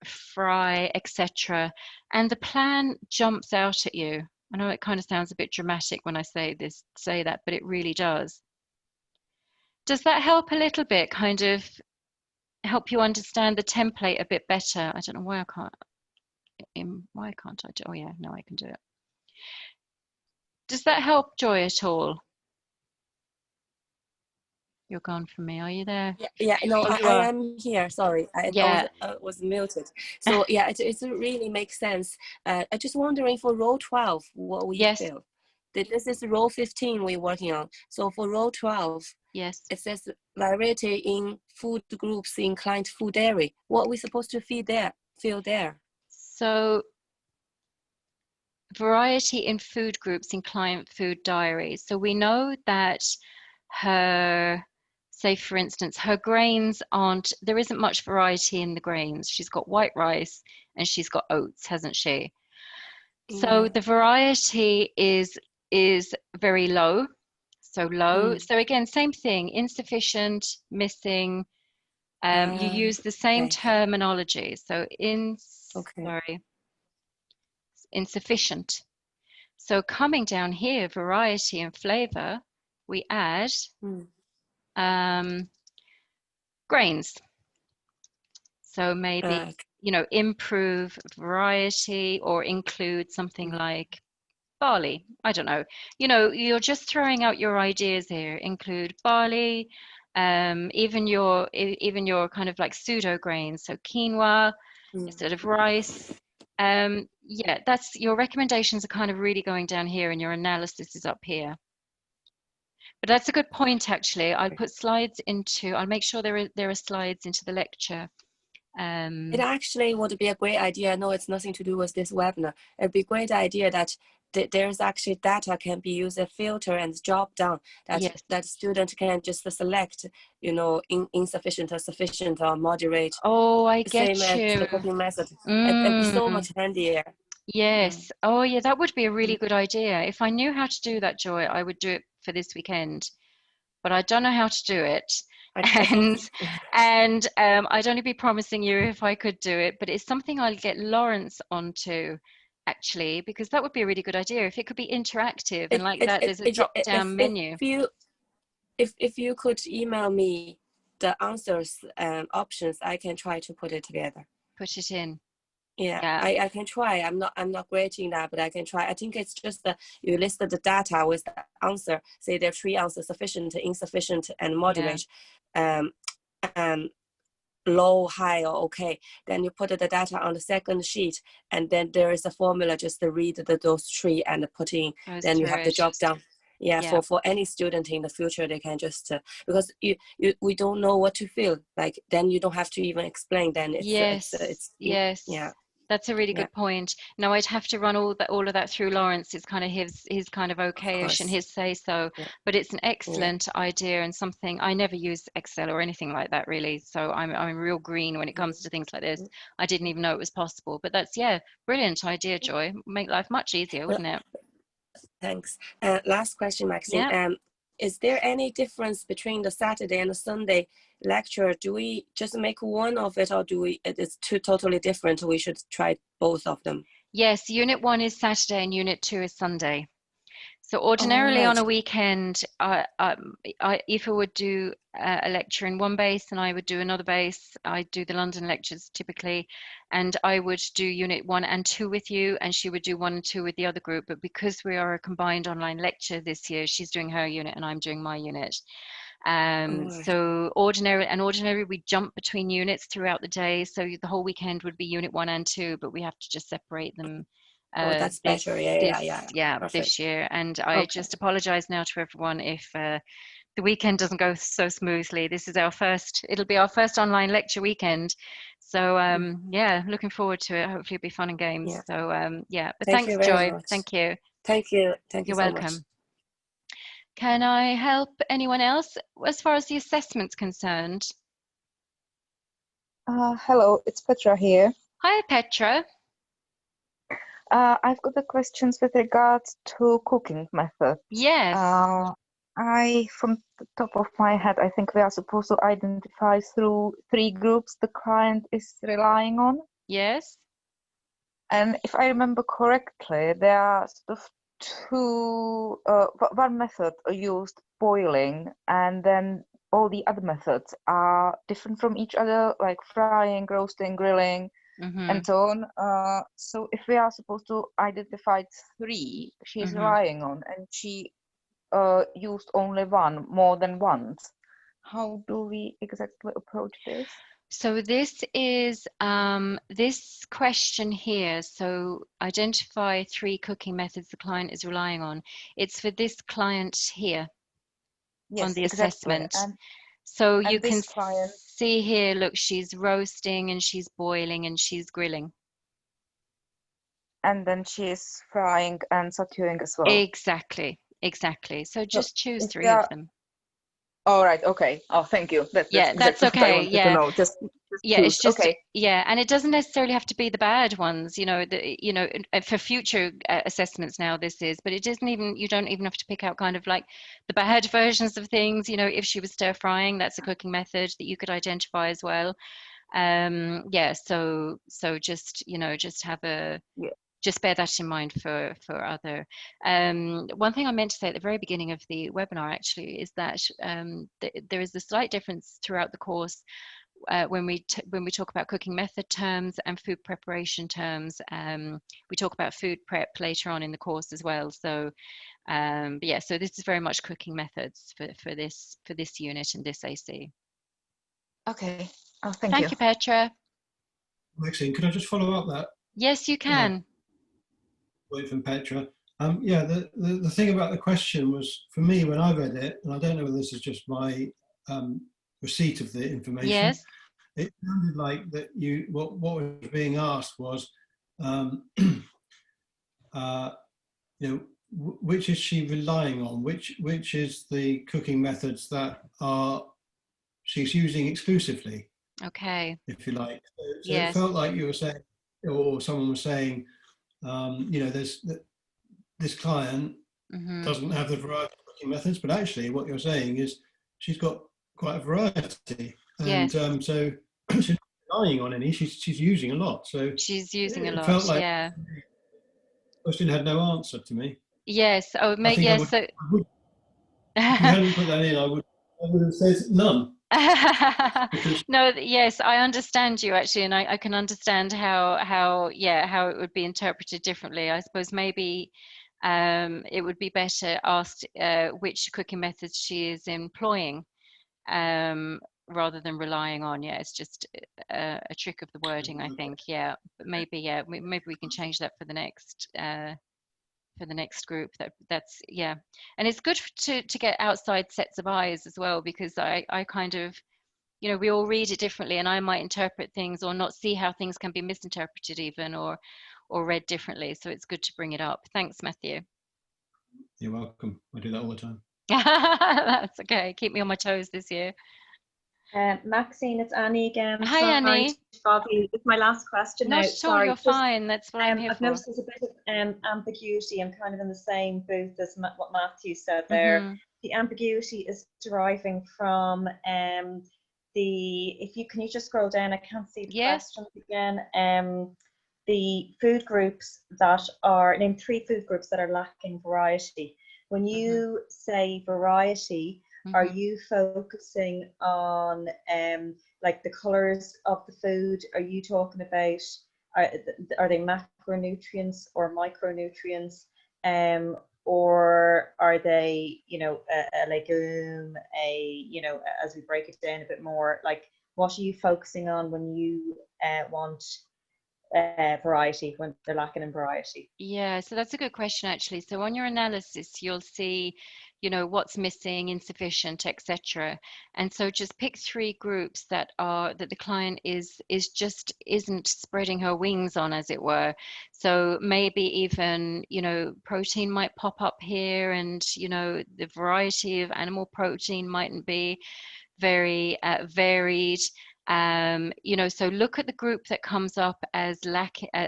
fry, etc. And the plan jumps out at you. I know it kind of sounds a bit dramatic when I say that, but it really does. Does that help a little bit, kind of help you understand the template a bit better? I don't know why I can't I do, oh yeah, no, I can do it. Does that help, Joy, at all? You're gone from me. Are you there? Yeah. No, Oh, I am here. Sorry, yeah. I was muted. So yeah, it really makes sense. I just wondering for row 12, what we Yes. fill. This is row 15 we're working on. So for row 12, yes, it says variety in food groups in client food dairy. What are we supposed to fill there? So variety in food groups in client food diary. So we know that her, say for instance, her grains there isn't much variety in the grains. She's got white rice and she's got oats, hasn't she? So the variety is very low. So low. So again, same thing, insufficient, missing. You use the same terminology. So sorry, insufficient. So coming down here, variety and flavor, we add grains. So maybe, improve variety or include something like barley. I don't know. You're just throwing out your ideas here. Include barley, even your kind of like pseudo grains. So quinoa instead of rice. Yeah, that's your recommendations are kind of really going down here and your analysis is up here. But that's a good point, actually. I'll put slides I'll make sure there are slides into the lecture. It actually would be a great idea. I know it's nothing to do with this webinar. It'd be a great idea that there's actually data can be used as filter and drop down that student can just select, insufficient or sufficient or moderate. Oh, I get Same you. as the cooking method. It'd be so much handier. Yes. Oh, yeah, that would be a really good idea. If I knew how to do that, Joy, I would do it for this weekend. But I don't know how to do it. And I'd only be promising you if I could do it, but it's something I'll get Lawrence onto, actually, because that would be a really good idea. If it could be interactive and like that, there's a drop-down menu. If you could email me the answers and options, I can try to put it together. Put it in. Yeah. I can try. I'm not great in that, but I can try. I think it's just that you listed the data with the answer. Say there are 3 answers: sufficient, insufficient, and moderate. Low, high, or okay. Then you put the data on the second sheet, and then there is a formula just to read those 3 and put in. Then you have the drop down. For any student in the future, they can just because we don't know what to fill. Like then you don't have to even explain. Then That's a really good point. Now I'd have to run all of that through Lawrence. It's kind of his kind of okayish and his say so. But it's an excellent idea and something I never use Excel or anything like that really. So I'm real green when it comes to things like this. I didn't even know it was possible. But that's brilliant idea, Joy. Make life much easier, wouldn't it? Thanks. Last question, Maxine. Is there any difference between the Saturday and the Sunday lecture? Do we just make one of it, or it's 2 totally different? We should try both of them. Yes, Unit 1 is Saturday and Unit 2 is Sunday. So ordinarily on right. a weekend, Aoife would do a lecture in one base and I would do another base. I do the London lectures typically, and I would do unit 1 and 2 with you, and she would do 1 and 2 with the other group. But because we are a combined online lecture this year, she's doing her unit and I'm doing my unit. Right. So ordinary, we jump between units throughout the day. So the whole weekend would be unit 1 and 2, but we have to just separate them. Oh, that's better. Yeah. Perfect. This year. And I Okay. just apologize now to everyone if the weekend doesn't go so smoothly. This is it'll be our first online lecture weekend. So yeah, looking forward to it. Hopefully it'll be fun and games. Yeah. So yeah, but Thank thanks, you very Joy. much. Thank you. Thank you. Thank you You're so welcome. much. Can I help anyone else as far as the assessment's concerned? Hello, it's Petra here. Hi, Petra. I've got the questions with regards to cooking method. Yes. From the top of my head, I think we are supposed to identify through 3 groups the client is relying on. Yes. And if I remember correctly, there are sort of 2, one method used, boiling, and then all the other methods are different from each other, like frying, roasting, grilling, and so on. So if we are supposed to identify 3 she's relying on, and she used only one more than once, how do we exactly approach this? So this is this question here. So identify 3 cooking methods the client is relying on. It's for this client here on the assessment. So you can see here, look, she's roasting and she's boiling and she's grilling. And then she's frying and sauteing as well. Exactly. So just choose 3 of them. All right. Okay. Oh, thank you. That's exactly okay. What I wanted to know. Just it's just okay. Yeah, and it doesn't necessarily have to be the bad ones. For future assessments now this is, but it isn't even. You don't even have to pick out kind of like the bad versions of things. If she was stir frying, that's a cooking method that you could identify as well. Yeah. So just just have a. Yeah. Just bear that in mind for other. One thing I meant to say at the very beginning of the webinar actually is that there is a slight difference throughout the course when we talk about cooking method terms and food preparation terms. We talk about food prep later on in the course as well. So but yeah, so this is very much cooking methods for this unit and this AC. Okay. Oh, thank you. Thank you, Petra. Maxine, could I just follow up that? Yes, you can. From Petra. Yeah, the thing about the question was, for me, when I read it, and I don't know whether this is just my receipt of the information. Yes. It sounded like that what was being asked was, which is she relying on? Which is the cooking methods that she's using exclusively? Okay. If you like. So yes. It felt like you were saying, or someone was saying, this client doesn't have the variety of cooking methods, but actually what you're saying is she's got quite a variety. And yes. So she's not relying on any, she's using a lot. So she's using a lot, felt like yeah. The question had no answer to me. Yes, oh, yes. If you hadn't put that in, I would have said none. No, yes, I understand you actually, and I can understand how it would be interpreted differently. I suppose maybe it would be better asked which cooking methods she is employing rather than relying on. Yeah, it's just a trick of the wording, I think. Yeah, but maybe we can change that for the next group. That's yeah, and it's good to get outside sets of eyes as well, because I kind of, we all read it differently, and I might interpret things or not see how things can be misinterpreted even or read differently. So it's good to bring it up. Thanks, Matthew. You're welcome. I do that all the time. That's okay. Keep me on my toes this year. Maxine, it's Annie again. Hi, Sorry Annie. to bother you. It's my last question now. Not at all. You're fine. That's what I'm here I've for. noticed there's a bit of ambiguity. I'm kind of in the same booth as what Matthew said there. The ambiguity is deriving from can you just scroll down? I can't see the questions again. The food groups that are, name 3 food groups that are lacking variety, when you say variety, are you focusing on like the colors of the food? Are you talking about, are they macronutrients or micronutrients? Or are they, you know, a legume, you know, as we break it down a bit more, like what are you focusing on when you want variety, when they're lacking in variety? Yeah, so that's a good question, actually. So on your analysis, you'll see, you know, what's missing, insufficient, etc. And so just pick 3 groups that the client isn't spreading her wings on, as it were. So maybe even, you know, protein might pop up here, and, you know, the variety of animal protein mightn't be very varied. You know, so look at the group that comes up as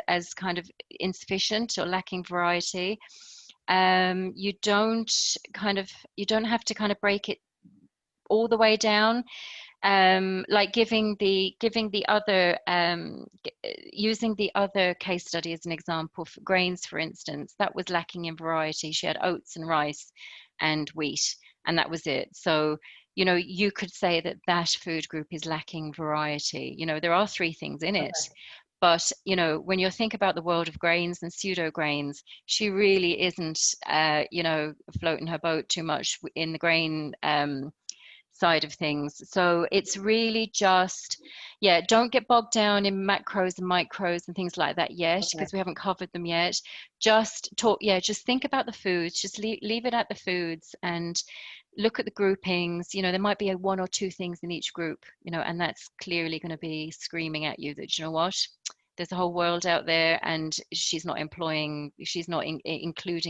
as kind of insufficient or lacking variety. You don't have to kind of break it all the way down. Like giving the other using the other case study as an example, for grains, for instance, that was lacking in variety. She had oats and rice and wheat, and that was it. So, you know, you could say that that food group is lacking variety. You know, there are 3 things in it. But, you know, when you think about the world of grains and pseudo grains, she really isn't, you know, floating her boat too much in the grain side of things. So it's really just, yeah, don't get bogged down in macros and micros and things like that yet, because we haven't covered them yet. Just just think about the foods, just leave it at the foods, and look at the groupings. You know, there might be 1 or 2 things in each group, you know, and that's clearly going to be screaming at you that, you know what, there's a whole world out there, and she's not including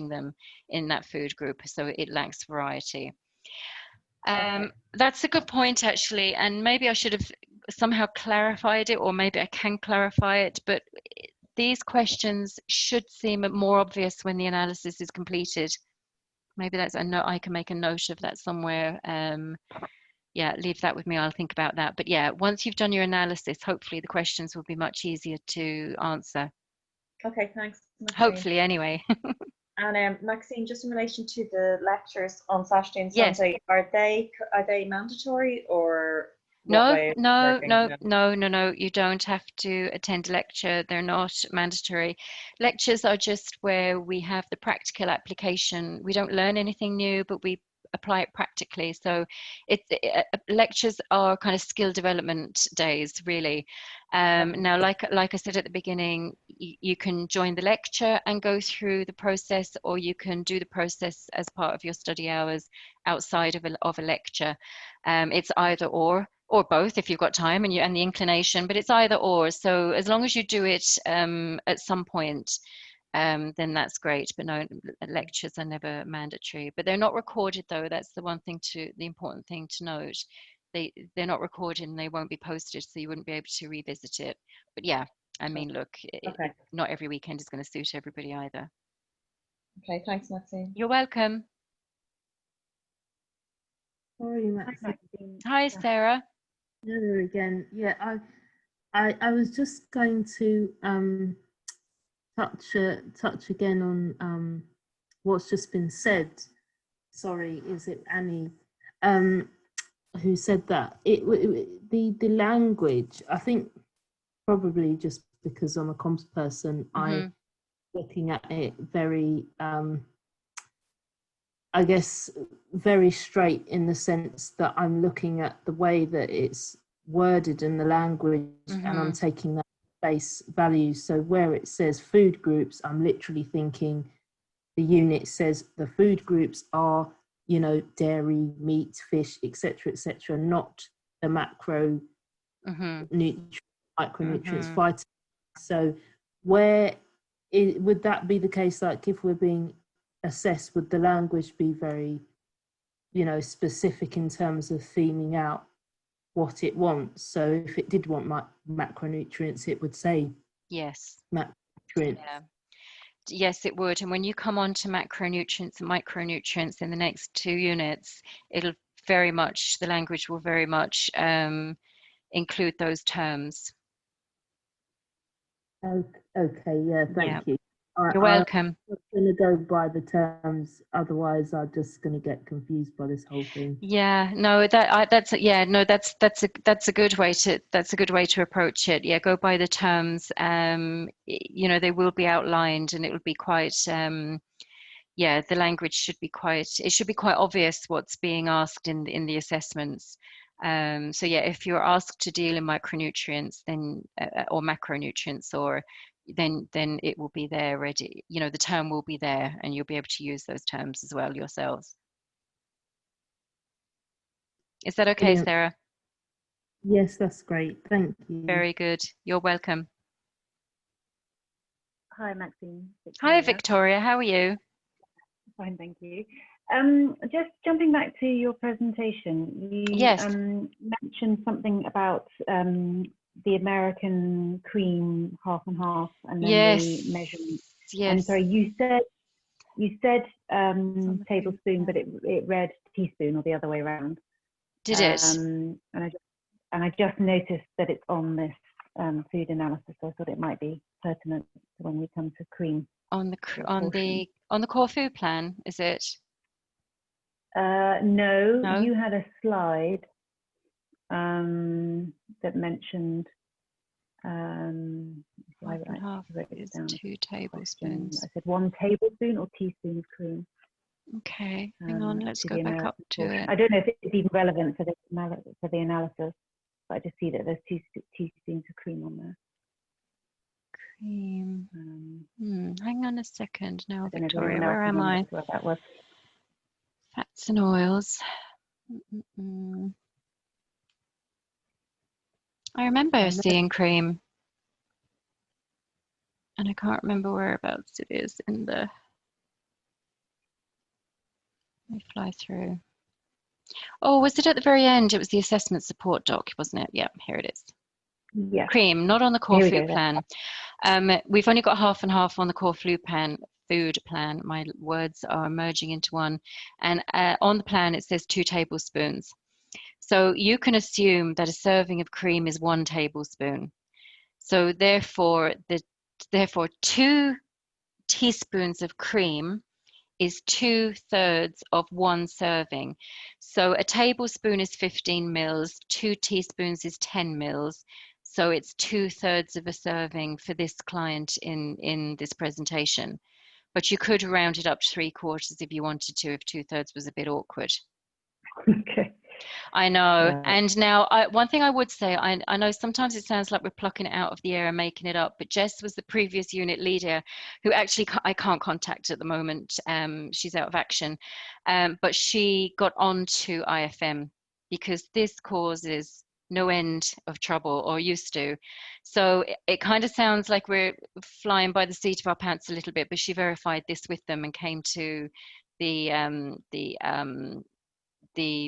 them in that food group, so it lacks variety. That's a good point, actually, and maybe I should have somehow clarified it, or maybe I can clarify it, but these questions should seem more obvious when the analysis is completed. Maybe that's a note. I can make a note of that somewhere. Yeah, leave that with me. I'll think about that. But yeah, once you've done your analysis, hopefully the questions will be much easier to answer. Okay, thanks, Maxine. Hopefully, anyway. And Maxine, just in relation to the lectures on Saturday and Sunday, yes, are they mandatory, or no, you don't have to attend a lecture. They're not mandatory. Lectures are just where we have the practical application. We don't learn anything new, but we apply it practically. So lectures are kind of skill development days, really. Now, like I said at the beginning, you can join the lecture and go through the process, or you can do the process as part of your study hours outside of a lecture. It's either or both if you've got time and the inclination, but it's either or. So as long as you do it at some point, then that's great. But no, lectures are never mandatory, but they're not recorded, though. That's the important thing to note. They're not recorded and they won't be posted, so you wouldn't be able to revisit it. But yeah, I mean, look, not every weekend is going to suit everybody either. Okay, thanks, Maxine. You're welcome. Sorry, Maxine. Hi, Sarah. Hello again. Yeah, I was just going to touch again on what's just been said. Sorry, is it Annie who said that the language? I think probably just because I'm a comms person, I'm looking at it very I guess very straight, in the sense that I'm looking at the way that it's worded in the language, and I'm taking that base value. So where it says food groups, I'm literally thinking the unit says the food groups are, you know, dairy, meat, fish, etc., not the macro nutrients, micronutrients, vitamins. So would that be the case? Like, if we're being assessed, would the language be very, you know, specific in terms of theming out what it wants? So if it did want macronutrients, it would say yes, macronutrients. Yeah. Yes, it would. And when you come on to macronutrients and micronutrients in the next 2 units, the language will very much include those terms. Okay, yeah, thank you. You're welcome. I'm going to go by the terms, otherwise I'm just going to get confused by this whole thing. Yeah, no, that's a good way to approach it. Yeah, go by the terms. You know, they will be outlined, and it will be quite. Yeah, the language should be quite. It should be quite obvious what's being asked in the assessments. So yeah, if you're asked to deal in micronutrients, then or macronutrients, or then it will be there ready. You know, the term will be there, and you'll be able to use those terms as well yourselves. Is that okay, Brilliant. Sarah? Yes, that's great. Thank you. Very good. You're welcome. Hi, Maxine. Hi, Victoria. How are you? Fine, thank you. Just jumping back to your presentation, you Yes. mentioned something about the American cream half and half, and then Yes. the measurement. Yes. And sorry, you said tablespoon, but it read teaspoon, or the other way around. Did it? And I just noticed that it's on this food analysis, so I thought it might be pertinent when we come to cream. On the core food plan, is it? No, you had a slide that mentioned half is 2 tablespoons. I said 1 tablespoon or teaspoon of cream. Okay, hang on, let's go back up to it. I don't know if it's even relevant for the analysis, but I just see that there's 2 teaspoons of cream on there. Cream. Hang on a second now, I don't know if Victoria, anyone else where am I? remembers where that was. Fats and oils. I remember seeing cream, and I can't remember whereabouts it is in the. Let me fly through. Oh, was it at the very end? It was the assessment support doc, wasn't it? Yeah, here it is. Yeah. Cream, not on the core food plan. We've only got half and half on the core food plan. My words are merging into one. And on the plan, it says 2 tablespoons. So you can assume that a serving of cream is 1 tablespoon. So therefore, 2 teaspoons of cream is 2/3 of 1 serving. So a tablespoon is 15 mils, 2 teaspoons is 10 mils. So it's 2/3 of a serving for this client in this presentation. But you could round it up to 3/4 if you wanted to, if 2/3 was a bit awkward. Okay. I know. And now, one thing I would say, I know sometimes it sounds like we're plucking it out of the air and making it up, but Jess was the previous unit leader who actually I can't contact at the moment. She's out of action. But she got onto IFM because this causes no end of trouble, or used to. So it kind of sounds like we're flying by the seat of our pants a little bit, but she verified this with them and came to the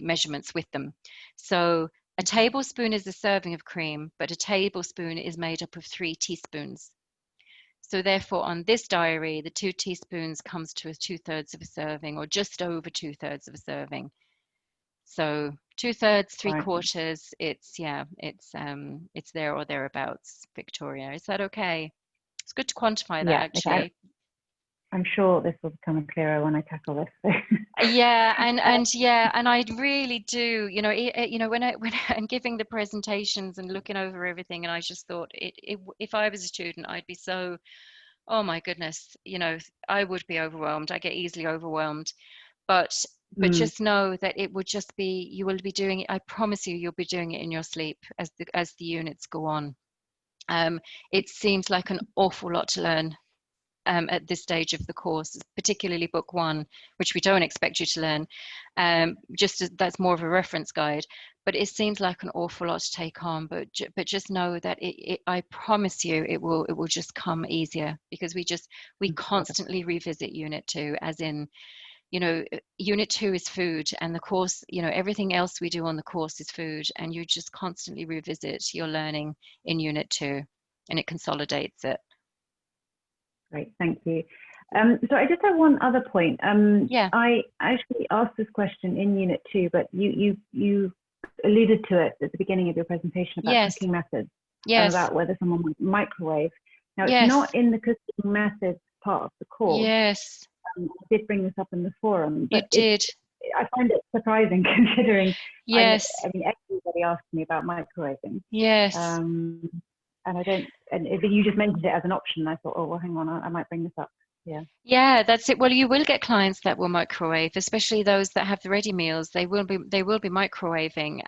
measurements with them. So a tablespoon is a serving of cream, but a tablespoon is made up of 3 teaspoons. So therefore, on this diary, the 2 teaspoons comes to 2/3 of a serving, or just over 2/3 of a serving. So 2/3, 3/4, it's there or thereabouts, Victoria. Is that okay? It's good to quantify that, actually. I'm sure this will become clearer when I tackle this. Yeah, and I really do. You know, when I'm giving the presentations and looking over everything, and I just thought, if I was a student, I'd be so, oh my goodness, you know, I would be overwhelmed. I get easily overwhelmed, but just know that it would just be, you will be doing it. I promise you, you'll be doing it in your sleep as the units go on. It seems like an awful lot to learn. At this stage of the course, particularly book 1, which we don't expect you to learn, that's more of a reference guide, but it seems like an awful lot to take on, but just know that I promise you it will just come easier, because we constantly revisit unit 2, as in, you know, unit 2 is food, and the course, you know, everything else we do on the course is food, and you just constantly revisit your learning in unit 2, and it consolidates it. Great, thank you. So I just have one other point. I actually asked this question in Unit 2, but you alluded to it at the beginning of your presentation about cooking methods, and about whether someone would microwave. Now, it's not in the cooking methods part of the course. Yes. I did bring this up in the forum, but you did. I find it surprising considering yes. I mean, everybody asked me about microwaving. Yes. And I don't, and you just mentioned it as an option. I thought, oh, well, hang on, I might bring this up. Yeah. Yeah, that's it. Well, you will get clients that will microwave, especially those that have the ready meals. They will be microwaving.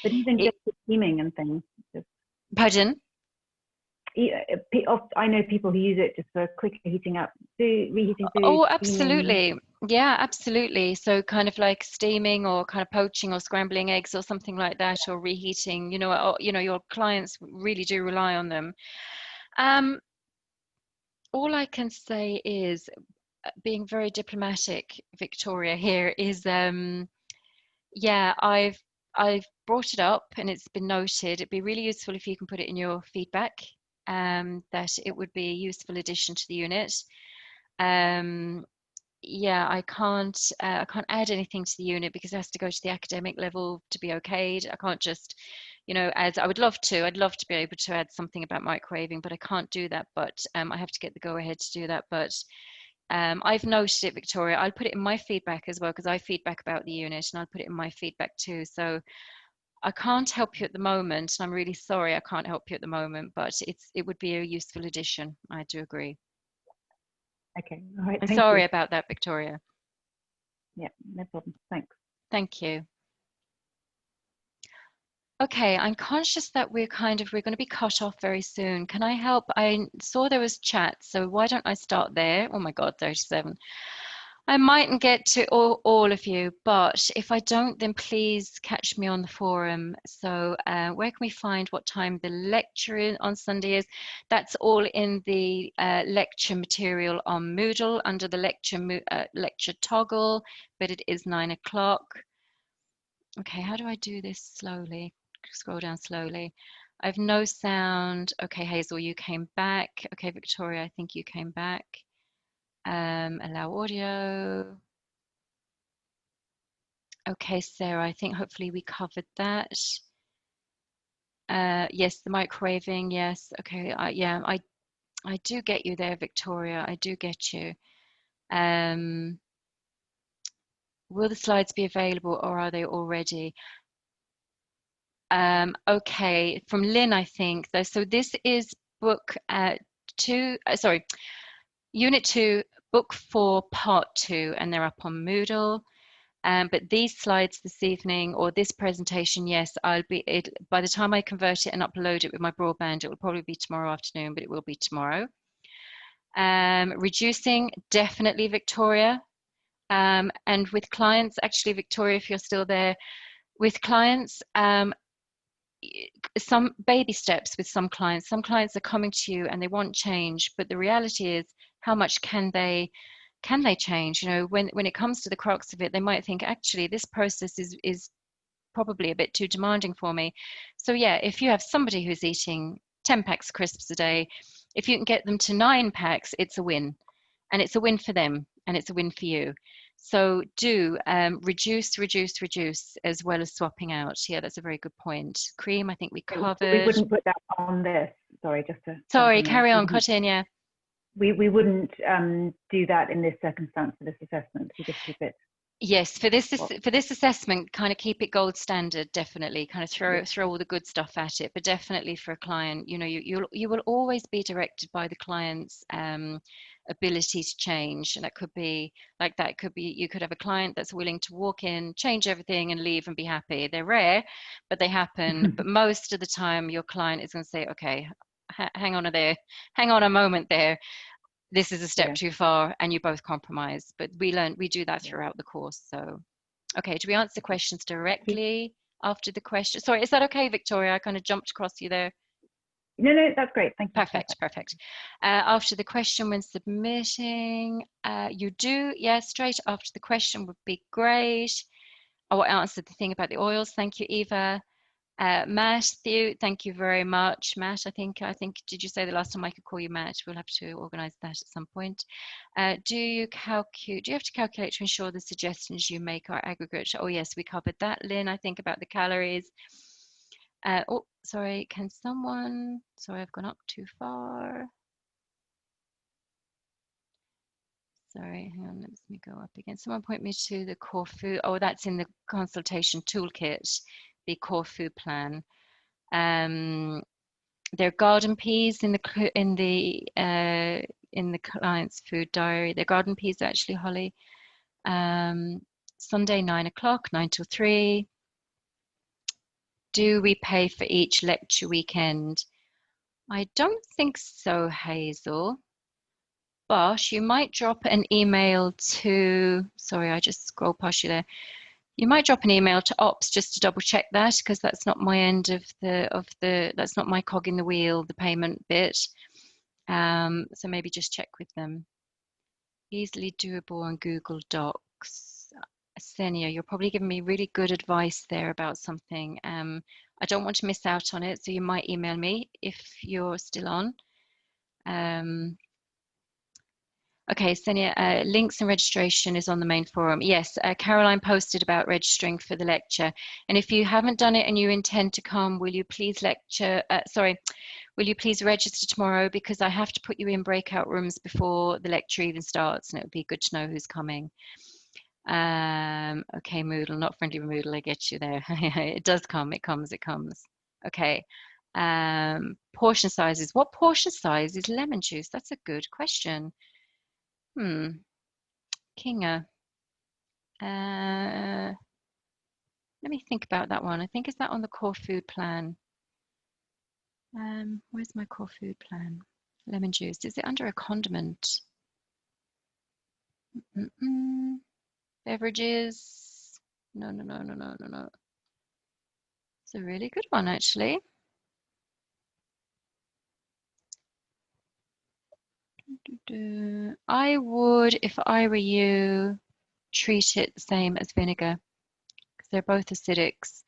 But even just the steaming and things. Pardon? I know people who use it just for quickly heating up food, reheating food. Oh, steaming. absolutely. Yeah, absolutely. So kind of like steaming or kind of poaching or scrambling eggs or something like that, or reheating. Your clients really do rely on them. All I can say is, being very diplomatic, Victoria, here is, yeah, I've brought it up and it's been noted. It'd be really useful if you can put it in your feedback, that it would be a useful addition to the unit. Yeah, I can't add anything to the unit because it has to go to the academic level to be okayed. I can't just, as I would love to. I'd love to be able to add something about microwaving, but I can't do that. But I have to get the go ahead to do that. But I've noted it, Victoria. I'll put it in my feedback as well because I feedback about the unit, and I'll put it in my feedback too. So I can't help you at the moment, and I'm really sorry I can't help you at the moment. But it would be a useful addition. I do agree. Okay, all right. I'm Thank sorry you. about that, Victoria. Yeah, no problem. Thanks. Thank you. Okay, I'm conscious that we're going to be cut off very soon. Can I help? I saw there was chat, so why don't I start there? Oh my God, 37. I mightn't get to all of you, but if I don't, then please catch me on the forum. So where can we find what time the lecture on Sunday is? That's all in the lecture material on Moodle under the lecture toggle, but it is 9 o'clock. Okay, how do I do this slowly? Scroll down slowly. I have no sound. Okay, Hazel, you came back. Okay, Victoria, I think you came back. Allow audio. Okay, Sarah, I think hopefully we covered that. Yes, the microwaving, yes. Okay, yeah, I do get you there, Victoria. I do get you. Will the slides be available or are they already? Okay, from Lynn, I think. So this is book Unit 2, Book 4, Part 2, and they're up on Moodle. But these slides this evening, or this presentation, yes, by the time I convert it and upload it with my broadband, it will probably be tomorrow afternoon, but it will be tomorrow. Reducing, definitely, Victoria. And with clients, actually, Victoria, if you're still there, with clients, some baby steps with some clients. Some clients are coming to you and they want change, but the reality is, how much can they change? When it comes to the crux of it, they might think, actually, this process is probably a bit too demanding for me. So yeah, if you have somebody who's eating 10 packs of crisps a day, if you can get them to 9 packs, it's a win. And it's a win for them, and it's a win for you. So do reduce as well as swapping out. Yeah, that's a very good point. Cream, I think we covered. We wouldn't put that on this. Sorry, just to. Sorry, carry on, cut in, yeah. We wouldn't do that in this circumstance for this assessment. We just keep it. Yes, for this assessment, kind of keep it gold standard. Definitely, kind of throw all the good stuff at it. But definitely for a client, you will always be directed by the client's ability to change, and that could be like that. It could be you could have a client that's willing to walk in, change everything, and leave and be happy. They're rare, but they happen. But most of the time, your client is going to say, "Okay, hang on a moment there. This is a step too far," and you both compromise. But we do that throughout the course. So, okay, do we answer questions directly after the question? Sorry, is that okay, Victoria? I kind of jumped across you there. No, that's great. Thank you. Perfect. After the question when submitting, you do, straight after the question would be great. Oh, I answered the thing about the oils. Thank you, Eva. Matthew, thank you very much. Matt, I think, did you say the last time I could call you Matt? We'll have to organize that at some point. Do you have to calculate to ensure the suggestions you make are aggregate? Oh yes, we covered that, Lynn, I think, about the calories. Oh, sorry, sorry, I've gone up too far. Sorry, hang on, let me go up again. Someone point me to the core food. Oh, that's in the consultation toolkit, the core food plan. Their garden peas in the client's food diary. Their garden peas actually, Holly. Sunday 9 o'clock, 9 till 3. Do we pay for each lecture weekend? I don't think so, Hazel. But you might drop an email to, sorry, I just scrolled past you there. You might drop an email to ops just to double check that, because that's not my end of that's not my cog in the wheel, the payment bit. So maybe just check with them. Easily doable on Google Docs. Senia, you're probably giving me really good advice there about something. I don't want to miss out on it, so you might email me if you're still on. Okay, Senia, links and registration is on the main forum. Yes, Caroline posted about registering for the lecture. And if you haven't done it and you intend to come, will you please will you please register tomorrow, because I have to put you in breakout rooms before the lecture even starts, and it would be good to know who's coming. Okay, Moodle, not friendly with Moodle, I get you there. It does come, it comes. Okay. Portion sizes. What portion size is lemon juice? That's a good question. Kinga. Let me think about that one. I think, is that on the core food plan? Where's my core food plan? Lemon juice. Is it under a condiment? Beverages. No. It's a really good one, actually. I would, if I were you, treat it the same as vinegar, because they're both acidics.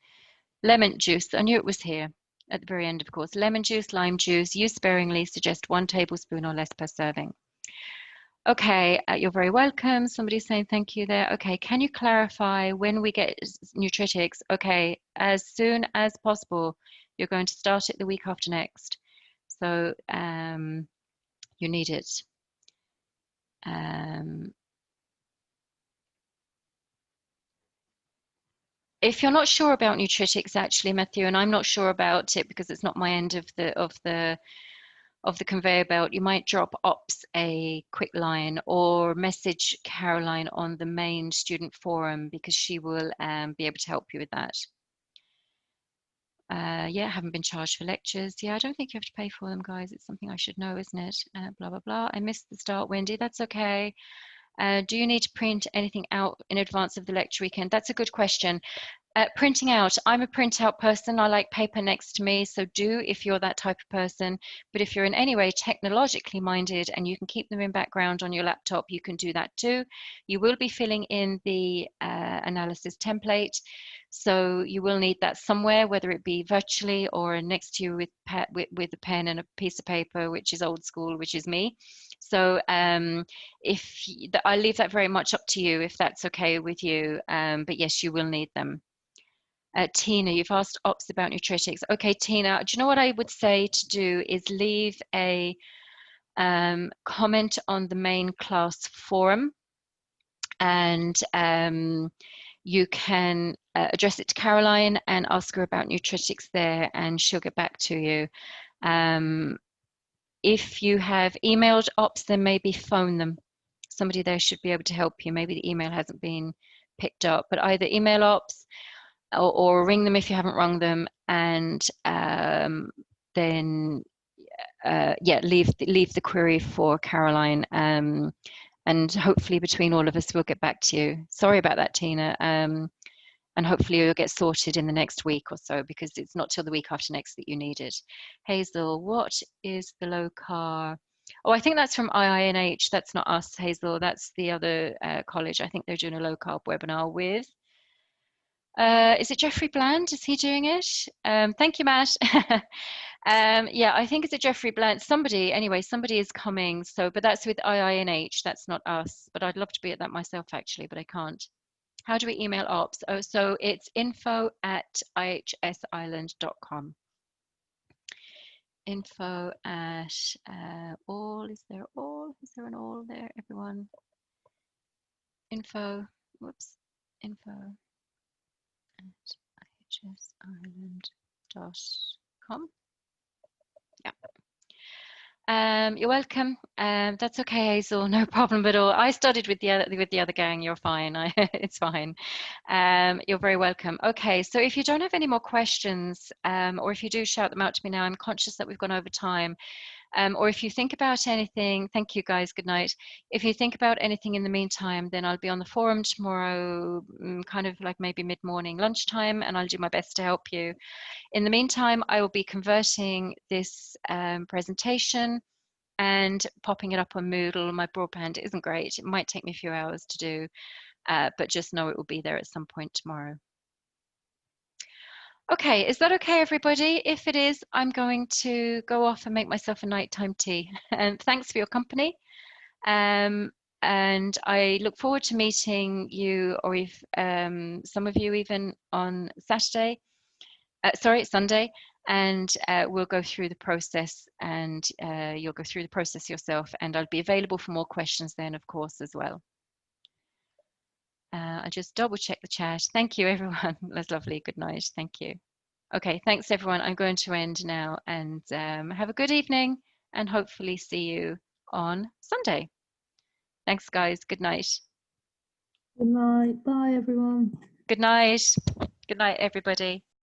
Lemon juice, I knew it was here at the very end, of course. Lemon juice, lime juice, use sparingly, suggest 1 tablespoon or less per serving. Okay, you're very welcome. Somebody's saying thank you there. Okay, can you clarify when we get nutritics? Okay, as soon as possible. You're going to start it the week after next. So you need it. If you're not sure about nutritics, actually, Matthew, and I'm not sure about it because it's not my end of the conveyor belt, you might drop ops a quick line or message Caroline on the main student forum, because she will be able to help you with that. Yeah, haven't been charged for lectures. Yeah, I don't think you have to pay for them, guys. It's something I should know, isn't it? Blah, blah, blah. I missed the start, Wendy. That's okay. Do you need to print anything out in advance of the lecture weekend? That's a good question. Printing out, I'm a printout person. I like paper next to me, so do if you're that type of person. But if you're in any way technologically minded and you can keep them in background on your laptop, you can do that too. You will be filling in the analysis template, so you will need that somewhere, whether it be virtually or next to you with a pen and a piece of paper, which is old school, which is me. So I leave that very much up to you if that's okay with you. But yes, you will need them. Tina, you've asked ops about nutritics. Okay, Tina, do you know what I would say to do is leave a comment on the main class forum, and you can address it to Caroline and ask her about nutritics there, and she'll get back to you. If you have emailed ops, then maybe phone them. Somebody there should be able to help you. Maybe the email hasn't been picked up, but either email ops or ring them if you haven't rung them, and then yeah, leave the query for Caroline, and hopefully between all of us we'll get back to you. Sorry about that, Tina, and hopefully you'll get sorted in the next week or so, because it's not till the week after next that you need it. Hazel, what is the low carb? Oh, I think that's from IINH. That's not us, Hazel. That's the other college. I think they're doing a low carb webinar with. Is it Jeffrey Bland? Is he doing it? Thank you, Matt. Yeah, I think it's Jeffrey Bland. Somebody is coming. So, but that's with IINH. That's not us. But I'd love to be at that myself, actually, but I can't. How do we email ops? Oh, so it's info@ihsisland.com. Info at all. Is there an all there, everyone? info @ihsireland.com. Yeah. You're welcome. That's okay, Hazel. No problem at all. I studied with the other gang. You're fine. It's fine. You're very welcome. Okay, so if you don't have any more questions, or if you do, shout them out to me now. I'm conscious that we've gone over time. Or if you think about anything, thank you guys. Good night. If you think about anything in the meantime, then I'll be on the forum tomorrow, kind of like maybe mid-morning, lunchtime, and I'll do my best to help you. In the meantime, I will be converting this presentation and popping it up on Moodle. My broadband isn't great. It might take me a few hours to do, but just know it will be there at some point tomorrow. Okay, is that okay, everybody? If it is, I'm going to go off and make myself a nighttime tea. And thanks for your company. And I look forward to meeting you, or if some of you even on Sunday, and we'll go through the process, and you'll go through the process yourself, and I'll be available for more questions then, of course, as well. I'll just double check the chat. Thank you, everyone. That's lovely. Good night. Thank you. Okay, thanks, everyone. I'm going to end now, and have a good evening, and hopefully see you on Sunday. Thanks, guys. Good night. Good night. Bye, everyone. Good night. Good night, everybody.